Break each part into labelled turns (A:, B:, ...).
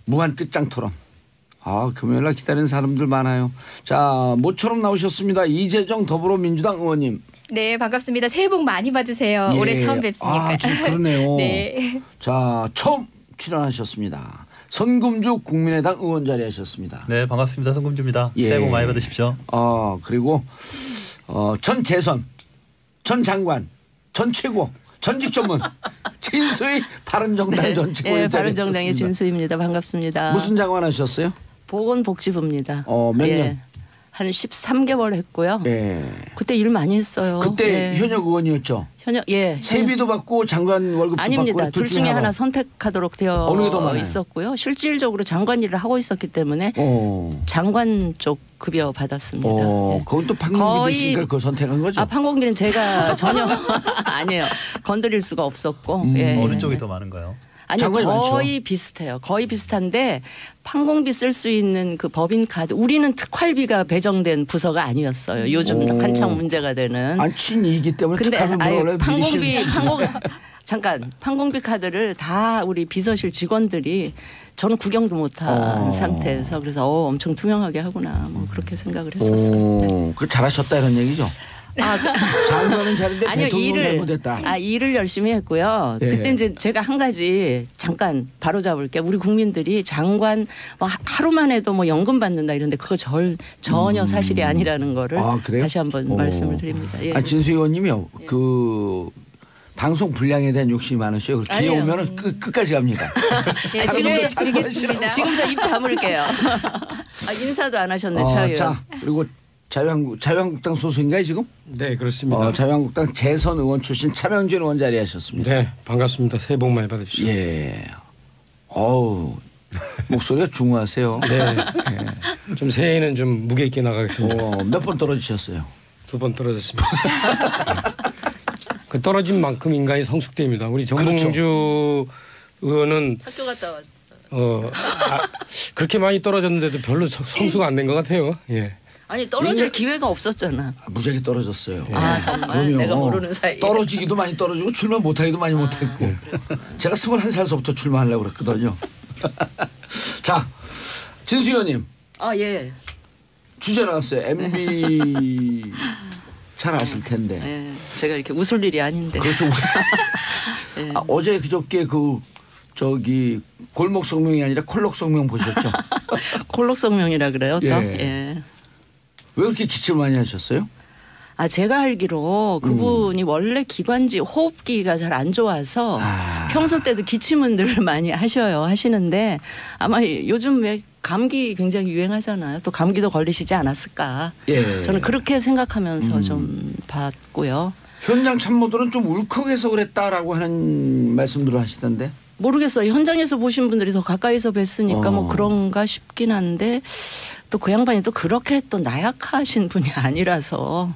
A: 무한 끝장 토론. 금요일날 기다리는 사람들 많아요. 자, 모처럼 나오셨습니다. 이재정 더불어민주당 의원님.
B: 네, 반갑습니다. 새해 복 많이 받으세요.
A: 예.
B: 올해 처음 뵙으니까.
A: 그러네요.
B: 네.
A: 자, 처음 출연하셨습니다. 선금주 국민의당 의원 자리하셨습니다.
C: 네, 반갑습니다. 선금주입니다.
A: 예.
C: 새해 복 많이 받으십시오.
A: 그리고 전 재선, 전 장관, 전 최고, 전직 전문 진수희 바른정당 전 최고위원.
D: 네, 바른정당의 진수희입니다. 반갑습니다.
A: 무슨 장관 하셨어요?
D: 보건복지부입니다.
A: 몇 년?
D: 한 13개월 했고요.
A: 예.
D: 그때 일 많이 했어요.
A: 그때
D: 예.
A: 현역 의원이었죠. 세비도 받고 장관 월급도
D: 아닙니다.
A: 받고
D: 둘 중에 하나 선택하도록 되어
A: 어느 게 더 많아요?
D: 있었고요. 실질적으로 장관 일을 하고 있었기 때문에 장관 쪽 급여 받았습니다. 예.
A: 그건 또 판공비 있으니까 그걸 선택한 거죠?
D: 판공비는 제가 전혀 아니에요. 건드릴 수가 없었고. 예.
C: 어느 쪽이 더 많은가요?
D: 아니요, 거의
A: 많죠.
D: 비슷해요. 거의 비슷한데 판공비 쓸 수 있는 그 법인카드, 우리는 특활비가 배정된 부서가 아니었어요. 요즘 한창 문제가 되는.
A: 친이기 때문에 특활비 원래
D: 판공비 카드를 다 우리 비서실 직원들이 저는 구경도 못한 상태에서 그래서 엄청 투명하게 하구나 뭐 그렇게 생각을 했었어요. 네.
A: 그 잘하셨다 이런 얘기죠? 장관은 잘했는데 대통령은 잘못했다.
D: 일을 열심히 했고요.
A: 예.
D: 그때 이제 제가 한 가지 잠깐 바로잡을게요. 우리 국민들이 장관 하루만 해도 뭐 연금 받는다 이런데 그거 전혀 사실이 아니라는 거를 다시 한번 말씀을 드립니다. 예.
A: 진수 의원님이요. 그 방송 분량에 대한 욕심이 많으셔요. 기회 오면은 끝까지 갑니다.
B: 네, 지금 드리겠습니다.
D: 지금부터 입 다물게요. 인사도 안 하셨네, 차 의원.
A: 자, 그리고 자유한국당 소속인가요 지금?
E: 네, 그렇습니다.
A: 자유한국당 재선 의원 출신 차명진 의원 자리하셨습니다.
E: 네, 반갑습니다. 새해 복 많이 받으십시오.
A: 예. 목소리가 중후하세요.
E: 네. 네. 좀 새해에는 좀 무게 있게 나가겠습니다.
A: 몇 번 떨어지셨어요?
E: 2번 떨어졌습니다. 그 떨어진 만큼 인간이 성숙됩니다. 우리 정봉주 의원은
D: 학교 갔다 왔어요.
E: 그렇게 많이 떨어졌는데도 별로 성수가 안 된 것 같아요. 예.
D: 아니 떨어질 기회가 없었잖아.
A: 무지하게 떨어졌어요.
D: 정말
A: 그럼요.
D: 내가 모르는 사이에.
A: 떨어지기도 많이 떨어지고 출마 못하기도 많이 못했고. 제가 21살서부터 출마하려고 그랬거든요. 자, 진수 의원님.
D: 예.
A: 주제 나왔어요. MB 잘 아실 텐데.
D: 네, 제가 이렇게 웃을 일이 아닌데.
A: 그렇죠.
D: 네.
A: 어제 그저께 골목 성명이 아니라 콜록 성명 보셨죠?
D: 콜록 성명이라 그래요, 또.
A: 예. 왜 그렇게 기침을 많이 하셨어요?
D: 제가 알기로 그분이 원래 기관지 호흡기가 잘 안 좋아서 평소 때도 기침은 늘 많이 하시는데 아마 요즘 왜 감기 굉장히 유행하잖아요. 또 감기도 걸리시지 않았을까.
A: 예.
D: 저는 그렇게 생각하면서 좀 봤고요.
A: 현장 참모들은 좀 울컥해서 그랬다라고 하는 말씀들을 하시던데.
D: 모르겠어요. 현장에서 보신 분들이 더 가까이서 뵀으니까 뭐 그런가 싶긴 한데 또 그 양반이 또 그렇게 또 나약하신 분이 아니라서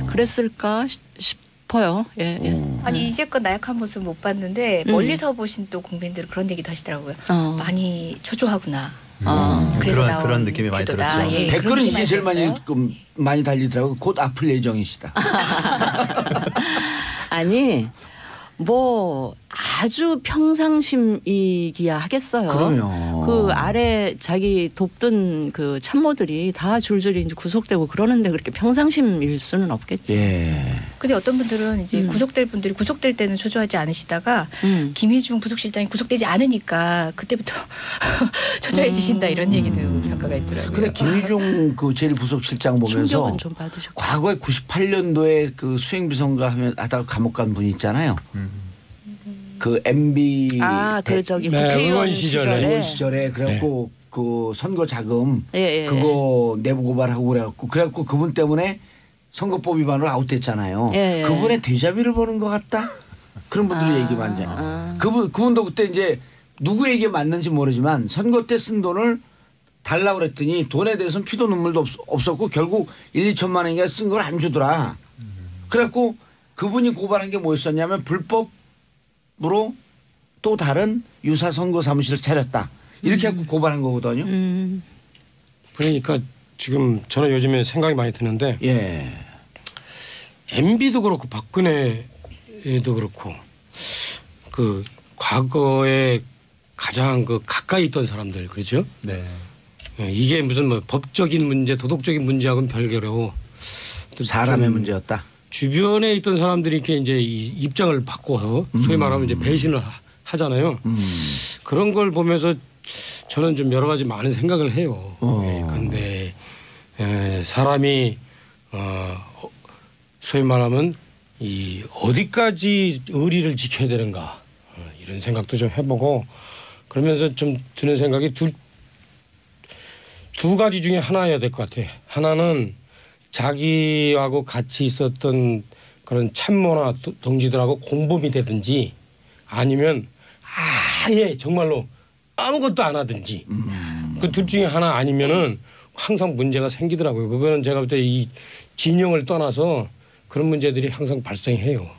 D: 그랬을까 싶어요. 예.
B: 아니 이제껏 나약한 모습 못 봤는데 멀리서 보신 또 국민들은 그런 얘기도 하시더라고요. 많이 초조하구나. 그래서
C: 그런 느낌이 많이
B: 태도다.
C: 들었죠.
B: 예,
A: 댓글은 이게 제일
B: 들었어요.
A: 많이 달리더라고요. 곧 아플 예정이시다.
D: 아니 뭐 아주 평상심이기야 하겠어요.
A: 그럼요.
D: 그 아래 자기 돕던 그 참모들이 다 줄줄이 이제 구속되고 그러는데 그렇게 평상심일 수는 없겠죠.
A: 예.
B: 근데 어떤 분들은 이제 구속될 분들이 구속될 때는 초조하지 않으시다가 김희중 부속실장이 구속되지 않으니까 그때부터 초조해지신다 이런 얘기도 평가가 있더라고요.
A: 근데 김희중 그 제1부속실장 보면서
D: 충격은 좀 받으셨고.
A: 과거에 98년도에 그 수행비서인가 하다가 감옥 간 분 있잖아요. 그 MB
D: 그 저기
E: 네,
D: 국회의원
E: 의원 시절에.
A: 의원 시절에 그래갖고 그 선거 자금
D: 예.
A: 그거 내부 고발하고 그래갖고 그분 때문에 선거법 위반으로 아웃됐잖아요.
D: 예.
A: 그분의 대자비를 보는 것 같다. 그런 분들 얘기 많잖아요. 그분도 그때 이제 누구에게 맞는지 모르지만 선거 때 쓴 돈을 달라고 그랬더니 돈에 대해서는 피도 눈물도 없었고 결국 1, 2천만 원인가 쓴 걸 안 주더라. 그래갖고 그분이 고발한 게 뭐였었냐면 불법으로 또 다른 유사 선거 사무실을 차렸다. 이렇게 하고 고발한 거거든요.
E: 그러니까 지금 저는 요즘에 생각이 많이 드는데
A: 예.
E: MB도 그렇고 박근혜도 그렇고 그 과거에 가장 그 가까이 있던 사람들 그렇죠?
C: 네.
E: 이게 무슨 뭐 법적인 문제, 도덕적인 문제하고는 별개로
A: 사람의 문제였다.
E: 주변에 있던 사람들이 이렇게 이제 이 입장을 바꿔서 소위 말하면 이제 배신을 하잖아요. 그런 걸 보면서 저는 좀 여러 가지 많은 생각을 해요. 그런데 사람이 소위 말하면 이 어디까지 의리를 지켜야 되는가 이런 생각도 좀 해보고 그러면서 좀 드는 생각이 두 가지 중에 하나여야 될 것 같아. 하나는 자기하고 같이 있었던 그런 참모나 동지들하고 공범이 되든지 아니면 아예 정말로 아무것도 안 하든지 그 둘 중에 하나 아니면은 항상 문제가 생기더라고요. 그거는 제가 볼 때 이 진영을 떠나서 그런 문제들이 항상 발생해요.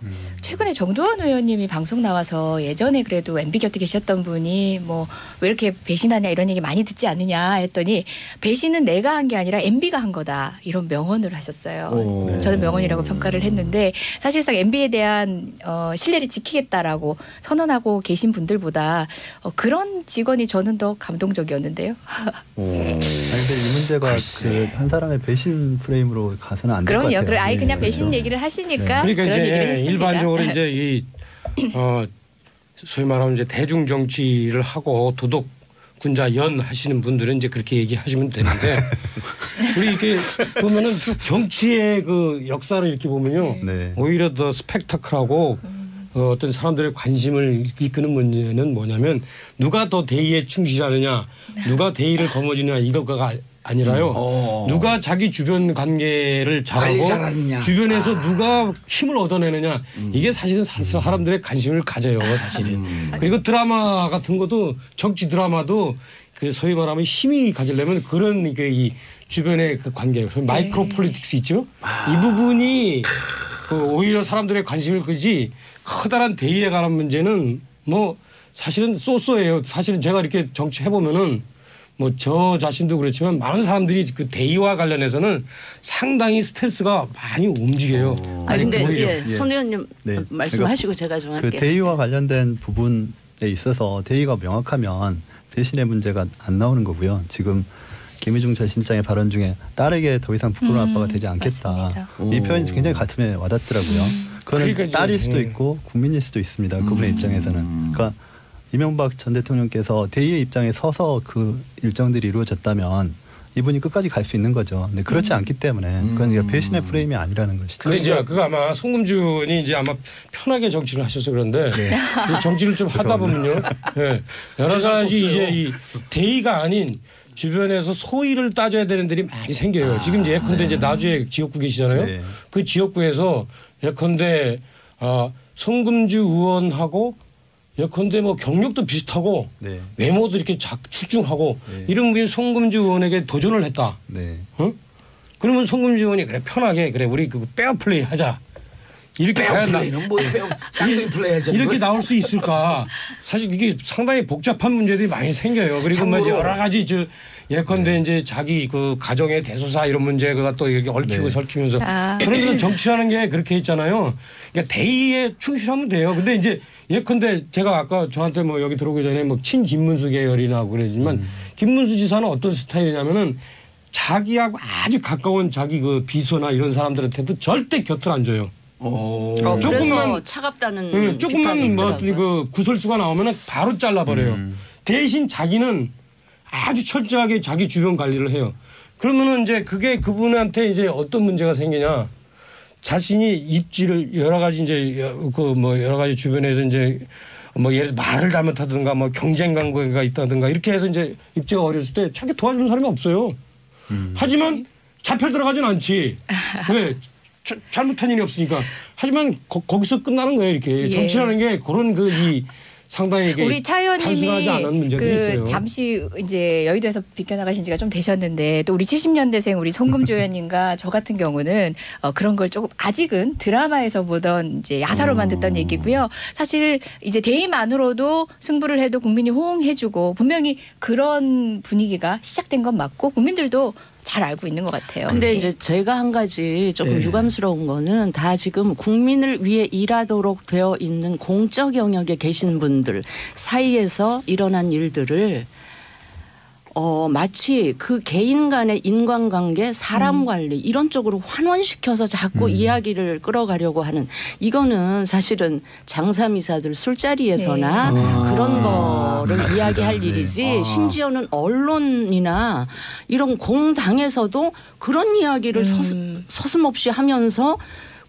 B: 최근에 정두원 의원님이 방송 나와서 예전에 그래도 MB 곁에 계셨던 분이 뭐 왜 이렇게 배신하냐 이런 얘기 많이 듣지 않느냐 했더니 배신은 내가 한 게 아니라 MB가 한 거다 이런 명언을 하셨어요. 저는 명언이라고 평가를 했는데 사실상 MB에 대한 신뢰를 지키겠다라고 선언하고 계신 분들보다 그런 직원이 저는 더 감동적이었는데요.
C: 아니 근데 이 문제가 그 한 사람의 배신 프레임으로 가서는 안 될 것 같아요.
B: 그럼요. 아예 그냥
C: 네,
B: 배신 얘기를 하시니까
E: 그러니까
B: 그런 얘기를
E: 이제
B: 했습니다.
E: 일반적으로 이제 이 소위 말하면 이제 대중 정치를 하고 도덕군자 연 하시는 분들은 이제 그렇게 얘기하시면 되는데 우리 이렇게 보면은 쭉 정치의 그 역사를 이렇게 보면요.
C: 네.
E: 오히려 더 스펙타클하고 어떤 사람들의 관심을 이끄는 문제는 뭐냐면 누가 더 대의에 충실하느냐 누가 대의를 거머쥐느냐 이거가 아니라요. 누가 자기 주변 관계를
A: 관리
E: 잘하고
A: 잘하느냐.
E: 주변에서 누가 힘을 얻어내느냐 이게 사실은 사람들의 관심을 가져요. 사실은. 그리고 드라마 같은 것도 정치 드라마도 그 소위 말하면 힘이 가지려면 그런 그 이 주변의 그 관계 마이크로 폴리틱스 있죠. 이 부분이 그 오히려 사람들의 관심을 끄지 커다란 대의에 관한 문제는 뭐 사실은 쏘쏘예요. 사실은 제가 이렇게 정치 해보면은 뭐 저 자신도 그렇지만 많은 사람들이 그 대의와 관련해서는 상당히 스트레스가 많이 움직여요.
D: 아니 근데
E: 오히려.
D: 손 의원님
C: 네.
D: 말씀하시고 제가 좀
C: 그
D: 할게요.
C: 대의와 관련된 부분에 있어서 대의가 명확하면 배신의 문제가 안 나오는 거고요. 지금 김희중 전 실장의 발언 중에 딸에게 더 이상 부끄러운 아빠가 되지 않겠다.
B: 맞습니다.
C: 이 표현이 굉장히 가슴에 와닿더라고요. 그거는
E: 그러니까
C: 딸일
E: 이제,
C: 수도 있고 국민일 수도 있습니다. 그분의 입장에서는. 그러니까 이명박 전 대통령께서 대의의 입장에 서서 그 일정들이 이루어졌다면 이분이 끝까지 갈 수 있는 거죠. 근데 그렇지 않기 때문에 그건 배신의 프레임이 아니라는 것이죠.
E: 근데 이제 그거 아마 송금준이 이제 아마 편하게 정치를 하셔서 그런데 그 정치를 좀 하다 보면요. 네. 여러 가지 이제 이 대의가 아닌 주변에서 소위를 따져야 되는 데이 많이 생겨요. 지금 이제 예컨대 이제 나주에 지역구 계시잖아요.
C: 네.
E: 그 지역구에서 예컨대 송금주 의원하고 예컨대 뭐 경력도 비슷하고
C: 네.
E: 외모도 이렇게 출중하고
C: 네.
E: 이런 분이 송금주 의원에게 도전을 했다.
C: 네.
E: 어? 그러면 송금주 의원이 그래 편하게 그래 우리 그 페어 플레이 하자. 이렇게
A: 페어
E: 해야
A: 플레이는 뭐 쌍둥이 플레이 하자.
E: 이렇게 나올 수 있을까? 사실 이게 상당히 복잡한 문제들이 많이 생겨요. 그리고 뭐
A: 참고로
E: 여러 가지 예컨대 이제 자기 그 가정의 대소사 이런 문제가 또 이렇게 얽히고
C: 네.
E: 설키면서 그러면서 정치라는 게 그렇게 있잖아요. 그러니까 대의에 충실하면 돼요. 근데 이제 예컨대 제가 아까 저한테 뭐 여기 들어오기 전에 뭐 친 김문수 계열이라고 그러지만 김문수 지사는 어떤 스타일이냐면은 자기하고 아주 가까운 자기 그 비서나 이런 사람들한테도 절대 곁을 안 줘요.
D: 그래서
E: 조금만
D: 차갑다는
E: 네, 조금만 뭐
D: 있더라고요.
E: 그 구설수가 나오면은 바로 잘라버려요. 대신 자기는 아주 철저하게 자기 주변 관리를 해요. 그러면은 이제 그게 그분한테 이제 어떤 문제가 생기냐? 자신이 입지를 여러 가지 이제 그 뭐 여러 가지 주변에서 이제 뭐 예를 들어 말을 잘못하든가 뭐 경쟁 관계가 있다든가 이렇게 해서 이제 입지가 어렸을 때 자기 도와주는 사람이 없어요. 하지만 잡혀 들어가진 않지. 왜? 잘못한 일이 없으니까. 하지만 거기서 끝나는 거예요. 이렇게
B: 예.
E: 정치라는 게 그런 그 이 상당히 이게
B: 우리 차
E: 단순하지
B: 의원님이
E: 않은 문제들이 있어요.
B: 잠시 이제 여의도에서 비껴나가신 지가 좀 되셨는데 또 우리 70년대생 우리 송금주 의원님과 저 같은 경우는 그런 걸 조금 아직은 드라마에서 보던 이제 야사로만 듣던 얘기고요. 사실 이제 대의만으로도 승부를 해도 국민이 호응해주고 분명히 그런 분위기가 시작된 건 맞고 국민들도 잘 알고 있는 것 같아요.
D: 근데
B: 네.
D: 이제 제가 한 가지 조금
A: 네.
D: 유감스러운 거는 다 지금 국민을 위해 일하도록 되어 있는 공적 영역에 계신 분들 사이에서 일어난 일들을 마치 그 개인 간의 인간관계, 사람 관리 이런 쪽으로 환원시켜서 자꾸 이야기를 끌어가려고 하는 이거는 사실은 장사미사들 술자리에서나 그런 거를 이야기할 일이지 심지어는 언론이나 이런 공당에서도 그런 이야기를 서슴없이 하면서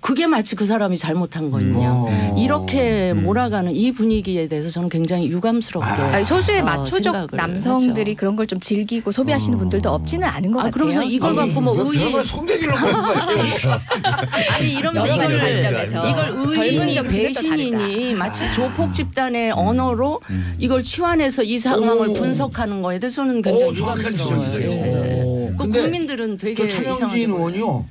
D: 그게 마치 그 사람이 잘못한 거냐 이렇게 몰아가는 이 분위기에 대해서 저는 굉장히 유감스럽게
B: 아니, 소수의 마초적
D: 생각을
B: 남성들이
D: 하죠.
B: 그런 걸 좀 즐기고 소비하시는 분들도 없지는 않은 것 같아요.
D: 그러면서 이걸 갖고 뭐
A: 별걸 손대기로 말씀하세요.
D: 아니 이러면서
B: 여러 가지
D: 이걸
B: 관점에서
D: 젊은
B: 젊은 정치는 또
D: 배신이니 마치 조폭 집단의 언어로 이걸 치환해서 이 상황을
A: 오.
D: 분석하는 거에 대해서는 굉장히
A: 정확한
D: 유감스러워요.
A: 지적이세요.
D: 예.
A: 오.
D: 그
A: 근데
D: 국민들은 되게
A: 저
D: 이상하게
A: 차명진
D: 봐요.
A: 의원이요.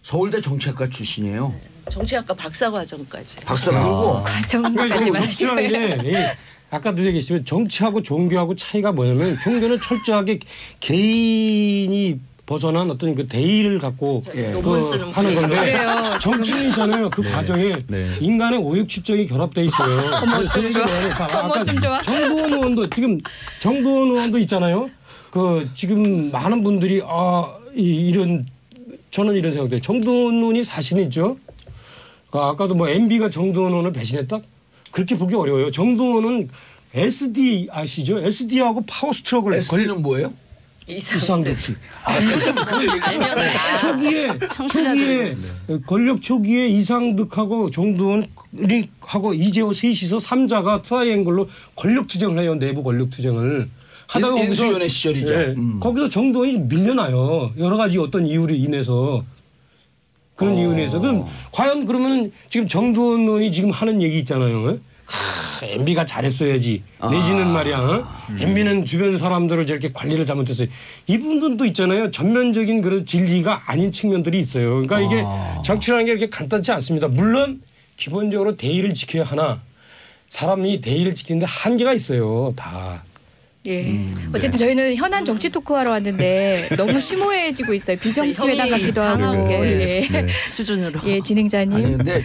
A: 서울대 정치학과 출신이에요.
D: 정치학과 박사과정까지.
A: 박사 그리고
E: 그러니까
B: 과정까지
E: 지금
B: 마시고요.
E: 정치라는 게 아까도 얘기했지만 정치하고 종교하고 차이가 뭐냐면 종교는 철저하게 개인이 벗어난 어떤 그 대의를 갖고
A: 예.
D: 논문 쓰는
E: 하는 건데
B: 그래요.
E: 정치인이잖아요. 그 과정에
C: 네.
E: 인간의 오욕칠정이 결합돼 있어요.
B: 어머, 좀 좋아. 어머, 좀 좋아.
E: 정두원 의원도 지금 정두원 의원도 있잖아요. 그 지금 많은 분들이 이런 저는 이런 생각돼요. 정두원 의원이 사실 있죠. 아까도 뭐 MB가 정두원 의원을 배신했다? 그렇게 보기 어려워요. 정두원은 SD 아시죠? SD하고 파워스트로크를
A: SD는 뭐예요?
E: 이상득식.
D: 알면
E: 초기에
D: 청취자들이
E: 권력 초기에 이상득하고 정두원하고 이재호 셋이서 3자가 트라이앵글로 권력 투쟁을 해요. 내부 권력 투쟁을. 하다가
A: 인수위원회 시절이죠.
E: 예, 거기서 정두원이 밀려나요. 여러 가지 어떤 이유로 인해서. 그런 이유로 인해서. 그럼 과연 그러면 지금 정두원 의원이 지금 하는 얘기 있잖아요. MB가 잘했어야지. 내지는 말이야. MB는 주변 사람들을 저렇게 관리를 잘못했어요. 이분들도 있잖아요. 전면적인 그런 진리가 아닌 측면들이 있어요. 그러니까 이게 정치라는 게 이렇게 간단치 않습니다. 물론 기본적으로 대의를 지켜야 하나 사람이 대의를 지키는데 한계가 있어요. 다.
B: 예. 어쨌든 저희는 현안 정치 토크하러 왔는데 너무 심오해지고 있어요. 비정치 회담 같기도 하고.
D: 상하게
B: 예.
D: 수준으로.
B: 예, 진행자님.
A: 아니 근데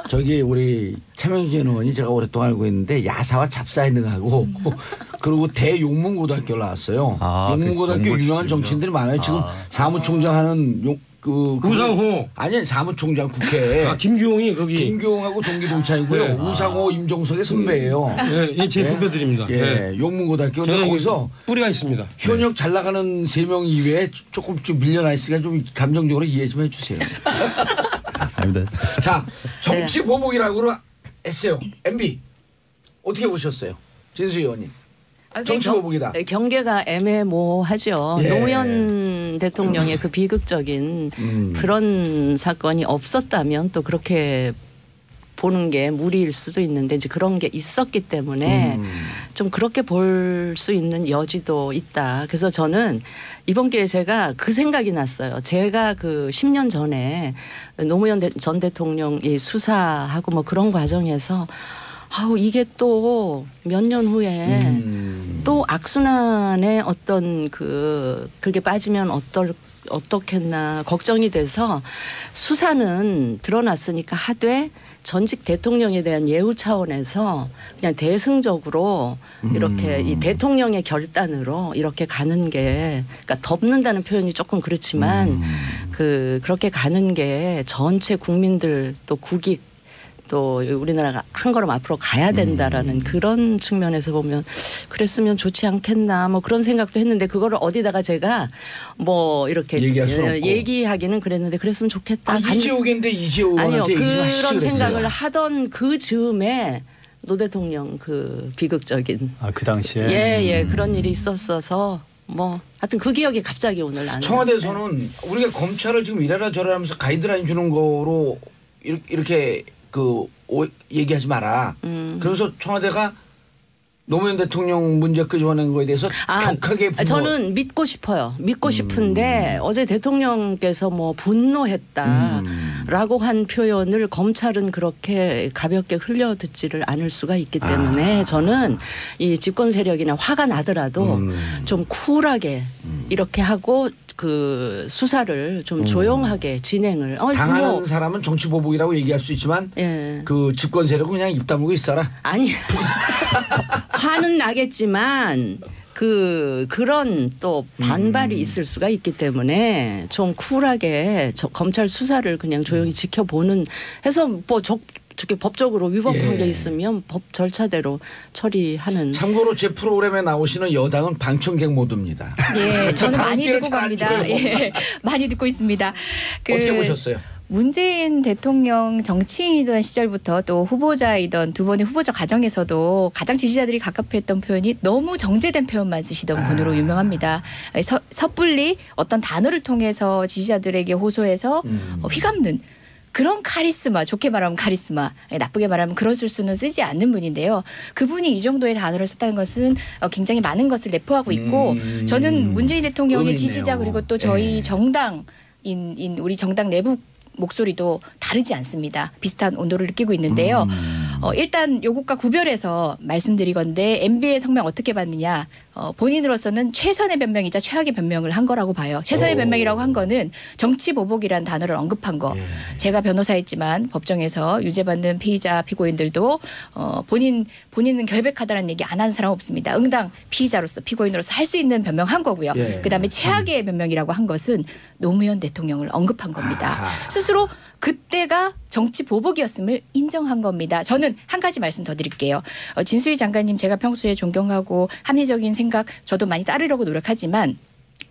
A: 저기 우리 차명진 의원이 제가 오랫동안 알고 있는데 야사와 잡사에 능하고 그리고 대용문고등학교를 나왔어요.
C: 아,
A: 용문고등학교
C: 그
A: 유명한
C: 용문
A: 정치인들이 많아요. 지금
C: 아.
A: 사무총장 하는
E: 우상호.
A: 아니 사무총장 국회에
E: 김규홍이 거기.
A: 김교웅하고 동기동창이고요.
E: 네.
A: 우상호 임종석의 선배예요.
E: 예, 제 후배들입니다.
A: 예,
E: 예.
A: 용문고등학교. 근데
E: 저는
A: 거기서
E: 뿌리가 있습니다.
A: 현역 잘 나가는 3명 이외에 조금 좀 밀려나 있으니까 좀 감정적으로 이해 좀 해주세요.
C: 아닙니다.
A: 자, 정치 보복이라고 했어요. MB 어떻게 보셨어요, 진수 의원님? 정치 보복이다.
D: 경계가 애매모호하죠.
A: 예.
D: 노무현 대통령의 그 비극적인 그런 사건이 없었다면 또 그렇게 보는 게 무리일 수도 있는데 이제 그런 게 있었기 때문에 좀 그렇게 볼 수 있는 여지도 있다. 그래서 저는 이번 기회에 제가 그 생각이 났어요. 제가 그 10년 전에 노무현 전 대통령이 수사하고 뭐 그런 과정에서 이게 또 몇 년 후에 또 악순환의 어떤 그렇게 빠지면 어떻겠나 걱정이 돼서 수사는 드러났으니까 하되 전직 대통령에 대한 예우 차원에서 그냥 대승적으로 이렇게 이 대통령의 결단으로 이렇게 가는 게 그러니까 덮는다는 표현이 조금 그렇지만 그렇게 가는 게 전체 국민들 또 국익 또 우리나라가 한 걸음 앞으로 가야 된다라는 그런 측면에서 보면 그랬으면 좋지 않겠나 뭐 그런 생각도 했는데 그거를 어디다가 제가 뭐 이렇게
A: 얘기할 수는 없고.
D: 얘기하기는 그랬는데 그랬으면 좋겠다.
A: 이재호인데 이재호
D: 아니요
A: 의원한테 얘기 좀 하시죠.
D: 그런
A: 그랬어요.
D: 생각을 하던 그 즈음에 노 대통령 그 비극적인
C: 그 당시에
D: 예 그런 일이 있었어서 뭐 하여튼 그 기억이 갑자기 오늘 나네요.
A: 청와대에서는 우리가 검찰을 지금 이래라 저래라 하면서 가이드라인 주는 거로 이렇게 얘기하지 마라. 그러면서 청와대가 노무현 대통령 문제 끄집어낸 거에 대해서 격하게
D: 저는 믿고 싶어요. 믿고 싶은데 어제 대통령께서 뭐 분노했다라고 한 표현을 검찰은 그렇게 가볍게 흘려듣지를 않을 수가 있기 때문에 저는 이 집권 세력이나 화가 나더라도 좀 쿨하게 이렇게 하고 그 수사를 좀 조용하게 진행을
A: 당하는
D: 뭐,
A: 사람은 정치 보복이라고 얘기할 수 있지만
D: 예.
A: 그 집권 세력은 그냥 입 다물고 있어라.
D: 아니 화는 나겠지만 그런 또 반발이 있을 수가 있기 때문에 좀 쿨하게 검찰 수사를 그냥 조용히 지켜보는 해서 뭐 저게 법적으로 위법한
A: 예.
D: 게 있으면 법 절차대로 처리하는.
A: 참고로 제 프로그램에 나오시는 여당은 방청객 모드입니다.
B: 예, 저는 많이
A: 함께
B: 듣고
A: 잘안
B: 갑니다.
A: 줘요.
B: 예, 많이 듣고 있습니다.
A: 어떻게 보셨어요?
B: 문재인 대통령 정치인이던 시절부터 또 후보자이던 두 번의 후보자 과정에서도 가장 지지자들이 가깝했던 표현이 너무 정제된 표현만 쓰시던 분으로 유명합니다. 섣불리 어떤 단어를 통해서 지지자들에게 호소해서 휘감는 그런 카리스마, 좋게 말하면 카리스마, 나쁘게 말하면 그런 술수는 쓰지 않는 분인데요. 그분이 이 정도의 단어를 썼다는 것은 굉장히 많은 것을 내포하고 있고 저는 문재인 대통령의
A: 의미
B: 지지자
A: 있네요.
B: 그리고 또 저희
A: 예.
B: 정당인 우리 정당 내부 목소리도 다르지 않습니다. 비슷한 온도를 느끼고 있는데요. 일단 요것과 구별해서 말씀드리건데 MB의 성명 어떻게 받느냐. 본인으로서는 최선의 변명이자 최악의 변명을 한 거라고 봐요. 최선의 변명이라고 한 거는 정치 보복이라는 단어를 언급한 거. 제가 변호사였지만 법정에서 유죄받는 피의자 피고인들도 본인은 결백하다는 얘기 안 한 사람 없습니다. 응당 피의자로서 피고인으로서 할 수 있는 변명한 거고요.
A: 예.
B: 그다음에 최악의 변명이라고 한 것은 노무현 대통령을 언급한 겁니다. 스스로 그때가 정치 보복이었음을 인정한 겁니다. 저는 한 가지 말씀 더 드릴게요. 진수희 장관님 제가 평소에 존경하고 합리적인 생각 저도 많이 따르려고 노력하지만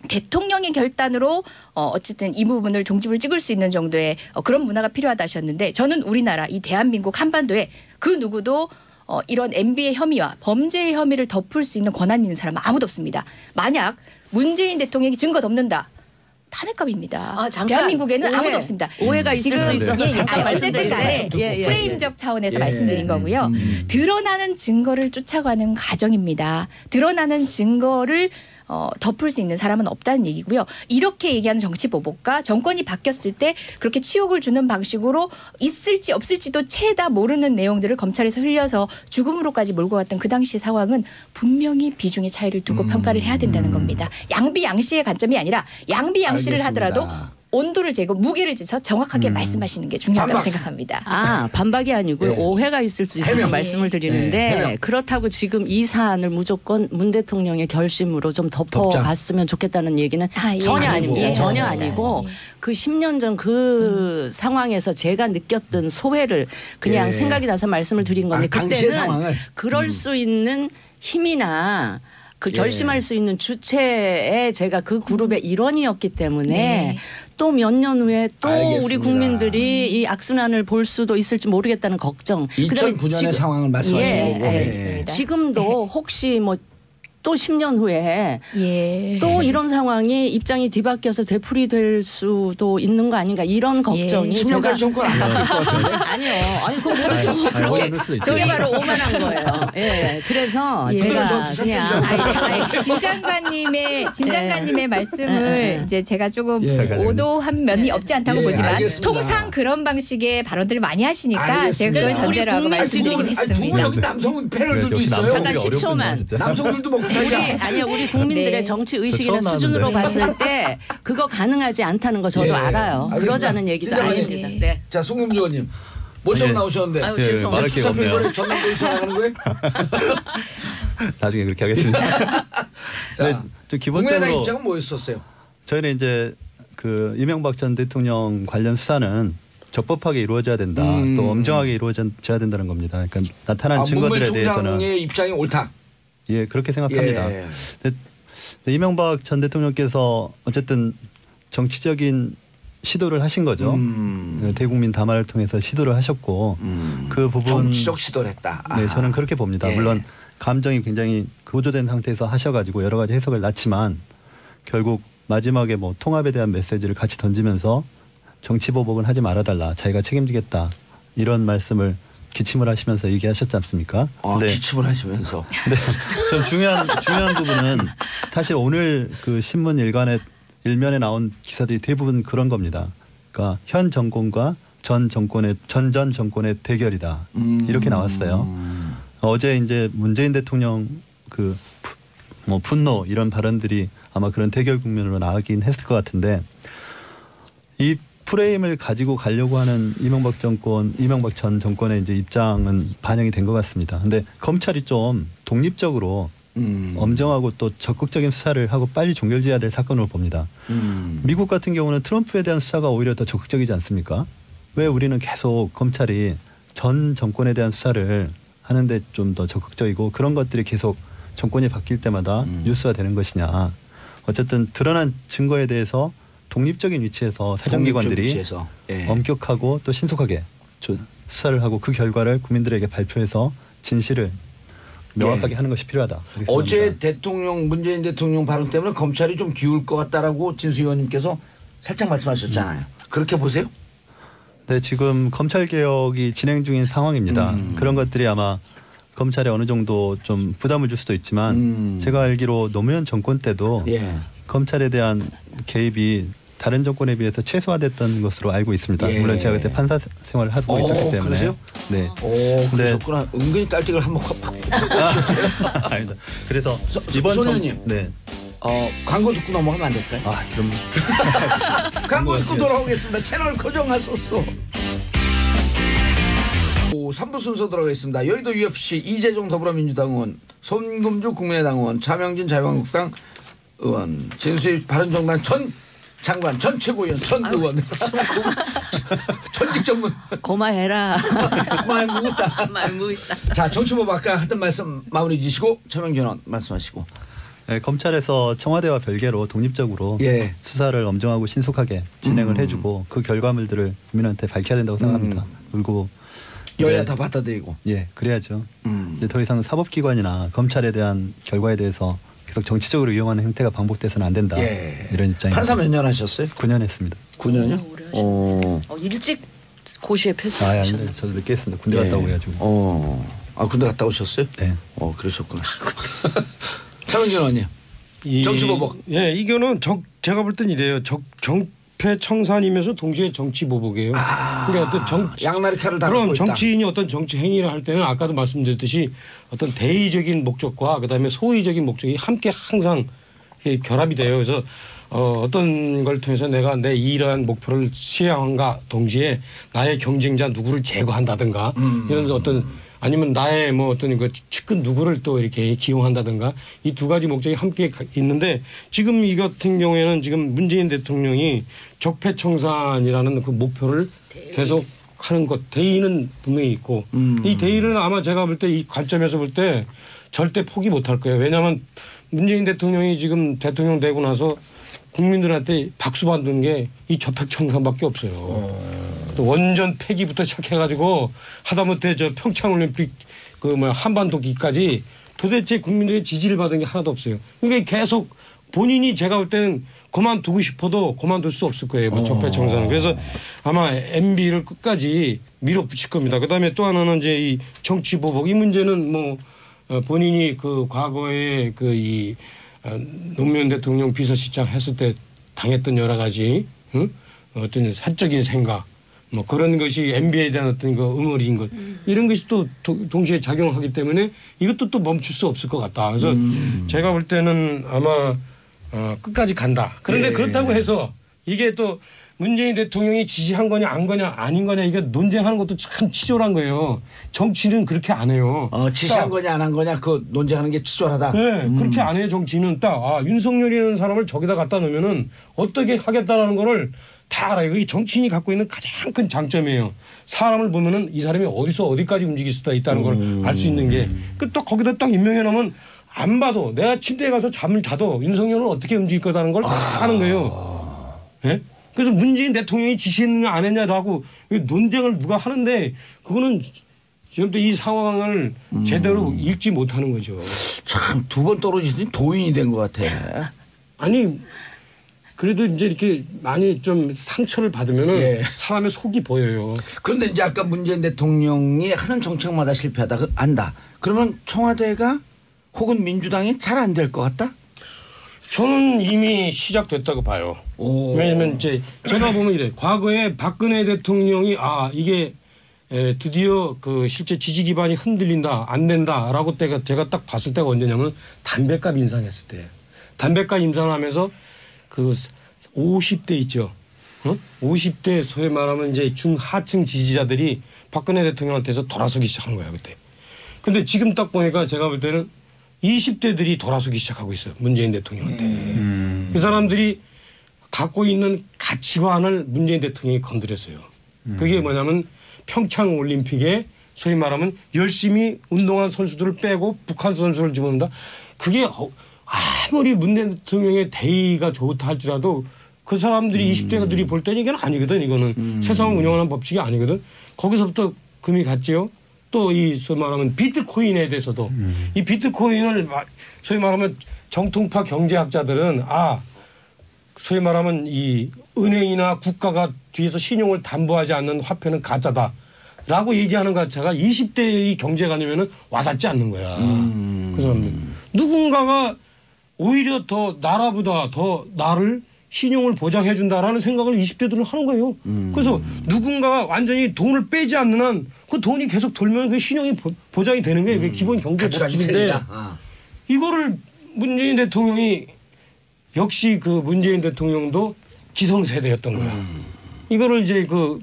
B: 대통령의 결단으로 어쨌든 이 부분을 종집을 찍을 수 있는 정도의 그런 문화가 필요하다 하셨는데 저는 우리나라 이 대한민국 한반도에 그 누구도 이런 MB의 혐의와 범죄의 혐의를 덮을 수 있는 권한 있는 사람은 아무도 없습니다. 만약 문재인 대통령이 증거 덮는다. 탄핵감입니다. 대한민국에는 아무도 없습니다.
D: 오해가 있을 수 있어서 잠깐 말씀드리는데
B: 프레임적 차원에서 말씀드린 거고요. 드러나는 증거를 쫓아가는 과정입니다. 드러나는 증거를 덮을 수 있는 사람은 없다는 얘기고요. 이렇게 얘기하는 정치 보복과 정권이 바뀌었을 때 그렇게 치욕을 주는 방식으로 있을지 없을지도 채다 모르는 내용들을 검찰에서 흘려서 죽음으로까지 몰고 갔던 그 당시 상황은 분명히 비중의 차이를 두고 평가를 해야 된다는 겁니다. 양비양시의 관점이 아니라 양비양시를 하더라도 온도를 재고 무게를 재서 정확하게 말씀하시는 게 중요하다고 생각합니다.
D: 반박이 아니고요.
A: 네.
D: 오해가 있을 수 있어서
A: 해명.
D: 말씀을 드리는데 그렇다고 지금 이 사안을 무조건 문 대통령의 결심으로 좀 덮어갔으면 좋겠다는 얘기는 전혀 아닙니다. 전혀 아니고 그 10년 전 그 상황에서 제가 느꼈던 소회를 그냥 생각이 나서 말씀을 드린 건데 그때는 그럴 수 있는 힘이나 그 결심할 수 있는 주체에 제가 그 그룹의 일원이었기 때문에 또 몇 년 후에 또
A: 알겠습니다.
D: 우리 국민들이 이 악순환을 볼 수도 있을지 모르겠다는 걱정.
A: 2009년의 상황을 말씀하시는 거고.
B: 알겠습니다.
D: 지금도 혹시 뭐 또 10년 후에 또 이런 상황이 입장이 뒤바뀌어서 되풀이될 수도 있는 거 아닌가 이런 걱정이
A: 10년까지 정권 안 바뀔 것 같은데.
D: 아니요. 아니 그건 모르죠. 그렇게 저게 바로 오만한 거예요. 예. 그래서 제가 그냥
B: 진 장관님의 말씀을 이제 제가 조금 오도한 면이 없지 않다고 보지만
A: 알겠습니다.
B: 통상 그런 방식의 발언들을 많이 하시니까
A: 알겠습니다.
B: 제가 그걸 전제로 하고 말씀드리긴
A: 두 분
B: 했습니다.
A: 여기 남성 패널들도
C: 역시
A: 있어요.
C: 남성들이
D: 잠깐 10초만.
C: 어렵군요, 진짜.
A: 남성들도 먹고 살자.
D: 우리 국민들의 정치 의식이나
C: 처음
D: 수준으로
C: 나왔는데.
D: 봤을 때 그거 가능하지 않다는 거 저도 알아요.
A: 알겠습니다.
D: 그러자는 얘기도
A: 진짜
D: 아닙니다.
A: 많이-
D: 네.
A: 자, 송금주 의원님. 모처럼 나오셨는데.
D: 아유,
C: 예,
D: 죄송합니다.
C: 말할 기회가 없네요.
A: 출사표를 전남도에서 나가는 거예요?
C: 나중에 그렇게 하겠습니다. 네,
A: 자,
C: 좀
A: 국민의당
C: 기본적으로
A: 입장은 뭐였었어요?
C: 저희는 이제 그 이명박 전 대통령 관련 수사는 적법하게 이루어져야 된다. 또 엄정하게 이루어져야 된다는 겁니다. 그러니까 나타난 증거들에 대해서는
A: 문물총장의 입장이 옳다.
C: 예 그렇게 생각합니다.
A: 예.
C: 근데 이명박 전 대통령께서 어쨌든 정치적인 시도를 하신 거죠. 대국민 담화를 통해서 시도를 하셨고 그 부분
A: 정치적 시도를 했다.
C: 네, 저는 그렇게 봅니다.
A: 예.
C: 물론 감정이 굉장히 고조된 상태에서 하셔가지고 여러 가지 해석을 낳지만 결국 마지막에 뭐 통합에 대한 메시지를 같이 던지면서 정치 보복은 하지 말아달라. 자기가 책임지겠다. 이런 말씀을 기침을 하시면서 얘기하셨지 않습니까?
A: 기침을 하시면서.
C: 근데 전 중요한 부분은 사실 오늘 그 신문 일면에 나온 기사들이 대부분 그런 겁니다. 그러니까 현 정권과 전 정권의 대결이다. 이렇게 나왔어요. 어제 이제 문재인 대통령 그 뭐 분노 이런 발언들이 아마 그런 대결 국면으로 나가긴 했을 것 같은데 이 프레임을 가지고 가려고 하는 이명박 전 정권의 이제 입장은 반영이 된 것 같습니다. 근데 검찰이 좀 독립적으로 엄정하고 또 적극적인 수사를 하고 빨리 종결지어야 될 사건으로 봅니다. 미국 같은 경우는 트럼프에 대한 수사가 오히려 더 적극적이지 않습니까? 왜 우리는 계속 검찰이 전 정권에 대한 수사를 하는데 좀 더 적극적이고 그런 것들이 계속 정권이 바뀔 때마다 뉴스가 되는 것이냐. 어쨌든 드러난 증거에 대해서 독립적인 위치에서 사정기관들이
A: 예.
C: 엄격하고 또 신속하게 수사를 하고 그 결과를 국민들에게 발표해서 진실을 명확하게 하는 것이 필요하다.
A: 어제 문재인 대통령 발언 때문에 검찰이 좀 기울 것 같다라고 진수 의원님께서 살짝 말씀하셨잖아요. 그렇게 보세요?
C: 네, 지금 검찰 개혁이 진행 중인 상황입니다. 그런 것들이 아마 검찰에 어느 정도 좀 부담을 줄 수도 있지만 제가 알기로 노무현 정권 때도
A: 예.
C: 검찰에 대한 개입이 다른 정권에 비해서 최소화됐던 것으로 알고 있습니다.
A: 예.
C: 물론 제가 그때 판사 생활을 하고 있었기 때문에.
A: 그러세요?
C: 네.
A: 오, 그러셨구나. 은근히 깔때기를 한번 팍팍 쏘셨어요.
C: 아니다. 그래서
A: 손의원님.
C: 네.
A: 광고 듣고 넘어가면 안 될까요?
C: 아, 그럼
A: 광고 듣고 돌아오겠습니다. 채널 고정하셨어. 3부 순서 들어가겠습니다. 여의도 UFC 이재종 더불어민주당 의원, 손금주 국민의당 의원, 자명진 자유한국당 의원, 진수희 바른정당 전 장관, 전 최고위원, 전 의원, 전직 전문.
D: 고마해라.
A: 말 묻었다.
D: 말 묻었다.
A: 자, 정치법 아까 하던 말씀 마무리 지시고 차명진 의원 말씀하시고.
C: 네, 검찰에서 청와대와 별개로 독립적으로
A: 예.
C: 수사를 엄정하고 신속하게 진행을 해주고 그 결과물들을 국민한테 밝혀야 된다고 생각합니다. 그리고
A: 여야 다 받아들이고.
C: 예, 그래야죠. 이제 더 이상 사법기관이나 검찰에 대한 결과에 대해서 계속 정치적으로 이용하는 형태가 반복돼서는 안 된다.
A: 예.
C: 이런 입장입니다.
A: 판사 몇 년 하셨어요?
C: 9년 했습니다.
A: 9년이요?
D: 오래 하셨네. 일찍 고시에
C: 아니,
D: 패스하셨네.
C: 저도 늦게 했습니다. 군대 갔다 오고 해가지고.
A: 군대 갔다 오셨어요?
C: 네.
A: 그러셨구나. 차명진 의원님. 정치보복.
E: 예, 이거는 제가 볼 땐 이래요. 정패청산이면서 동시에 정치보복이에요. 그러니까 어떤
A: 양날의 칼을 다
E: 그럼
A: 갖고 있다.
E: 정치인이 어떤 정치 행위를 할 때는 아까도 말씀드렸듯이 어떤 대의적인 목적과 그다음에 소의적인 목적이 함께 항상 결합이 돼요. 그래서 어떤 걸 통해서 내가 내 이러한 목표를 수행함과 동시에 나의 경쟁자 누구를 제거한다든가 이런 어떤 아니면 나의 뭐 어떤 그 측근 누구를 또 이렇게 기용한다든가 이 두 가지 목적이 함께 있는데 지금 이 같은 경우에는 지금 문재인 대통령이 적폐청산이라는 그 목표를 계속 하는 것 대의는 분명히 있고 이 대의는 아마 제가 볼 때 이 관점에서 볼 때 절대 포기 못할 거예요. 왜냐하면 문재인 대통령이 지금 대통령 되고 나서 국민들한테 박수 받는 게 이 적폐청산밖에 없어요. 또 원전 폐기부터 시작해가지고 하다못해 저 평창올림픽 그 뭐 한반도기까지 도대체 국민들의 지지를 받은 게 하나도 없어요. 그러니까 계속 본인이 제가 볼 때는 그만두고 싶어도 그만둘 수 없을 거예요. 뭐 적폐청산은. 그래서 아마 MB를 끝까지 밀어붙일 겁니다. 그다음에 또 하나는 이제 이 정치보복 이 문제는 뭐 본인이 그 과거에 그 이 노무현 대통령 비서실장 했을 때 당했던 여러 가지 어떤 사적인 생각 뭐 그런 것이 MB에 대한 어떤 그 응어리인 것 이런 것이 또 동시에 작용하기 때문에 이것도 또 멈출 수 없을 것 같다. 그래서 제가 볼 때는 아마 끝까지 간다. 그런데 그렇다고 해서 이게 또 문재인 대통령이 지지한 거냐 안 거냐 아닌 거냐 이거 논쟁하는 것도 참 치졸한 거예요. 정치는 그렇게 안 해요.
A: 지시한 거냐 안 한 거냐 그 논쟁하는 게 치졸하다.
E: 네, 그렇게 안 해요. 정치는 딱 윤석열이라는 사람을 저기다 갖다 놓으면은 어떻게 하겠다라는 거를 다 알아요. 이 정치인이 갖고 있는 가장 큰 장점이에요. 사람을 보면은 이 사람이 어디서 어디까지 움직일 수가 있다는 걸 알 수 있는 게. 또 거기다 딱 임명해 놓으면 안 봐도 내가 침대에 가서 잠을 자도 윤석열은 어떻게 움직일 거라는 걸 다 아는 거예요. 네? 그래서 문재인 대통령이 지시했느냐 안 했냐라고 논쟁을 누가 하는데 그거는 지금 또 이 상황을 제대로 읽지 못하는 거죠.
A: 참 두 번 떨어지더니 도인이 된 것 같아.
E: 아니 그래도 이제 이렇게 많이 좀 상처를 받으면은 사람의 속이 보여요.
A: 그런데 이제 아까 문재인 대통령이 하는 정책마다 실패하다 안다. 그러면 청와대가 혹은 민주당이 잘 안 될 것 같다?
E: 저는 이미 시작됐다고 봐요. 왜냐면 이제 제가 보면 이래. 과거에 박근혜 대통령이 이게 드디어 그 실제 지지 기반이 흔들린다 안 된다라고 때가 제가 딱 봤을 때가 언제냐면 담배값 인상했을 때 담배값 인상하면서 그 50대 있죠. 50대 소위 말하면 이제 중하층 지지자들이 박근혜 대통령한테서 돌아서기 시작한 거야 그때. 근데 지금 딱 보니까 제가 볼 때는 20대들이 돌아서기 시작하고 있어요. 문재인 대통령한테. 그 사람들이 갖고 있는 가치관을 문재인 대통령이 건드렸어요. 그게 뭐냐면 평창 올림픽에 소위 말하면 열심히 운동한 선수들을 빼고 북한 선수를 집어넣는다. 그게 아무리 문재인 대통령의 대의가 좋다 할지라도 그 사람들이 20대들이 볼 때는 이건 아니거든. 이거는 세상을 운영하는 법칙이 아니거든. 거기서부터 금이 갔지요. 또 이 소위 말하면 비트코인에 대해서도 이 비트코인을 소위 말하면 정통파 경제학자들은 소위 말하면 이 은행이나 국가가 뒤에서 신용을 담보하지 않는 화폐는 가짜다라고 얘기하는 것 자체가 20대의 경제관념에는 와닿지 않는 거야. 그 사람들 누군가가 오히려 더 나라보다 더 나를 신용을 보장해 준다라는 생각을 20대들은 하는 거예요. 그래서 누군가가 완전히 돈을 빼지 않는 한 그 돈이 계속 돌면 그 신용이 보장이 되는 거예요. 그게 기본 경제 법칙인데 이거를 문재인 대통령이 역시 그 문재인 대통령도 기성세대였던 거야. 이거를 이제 그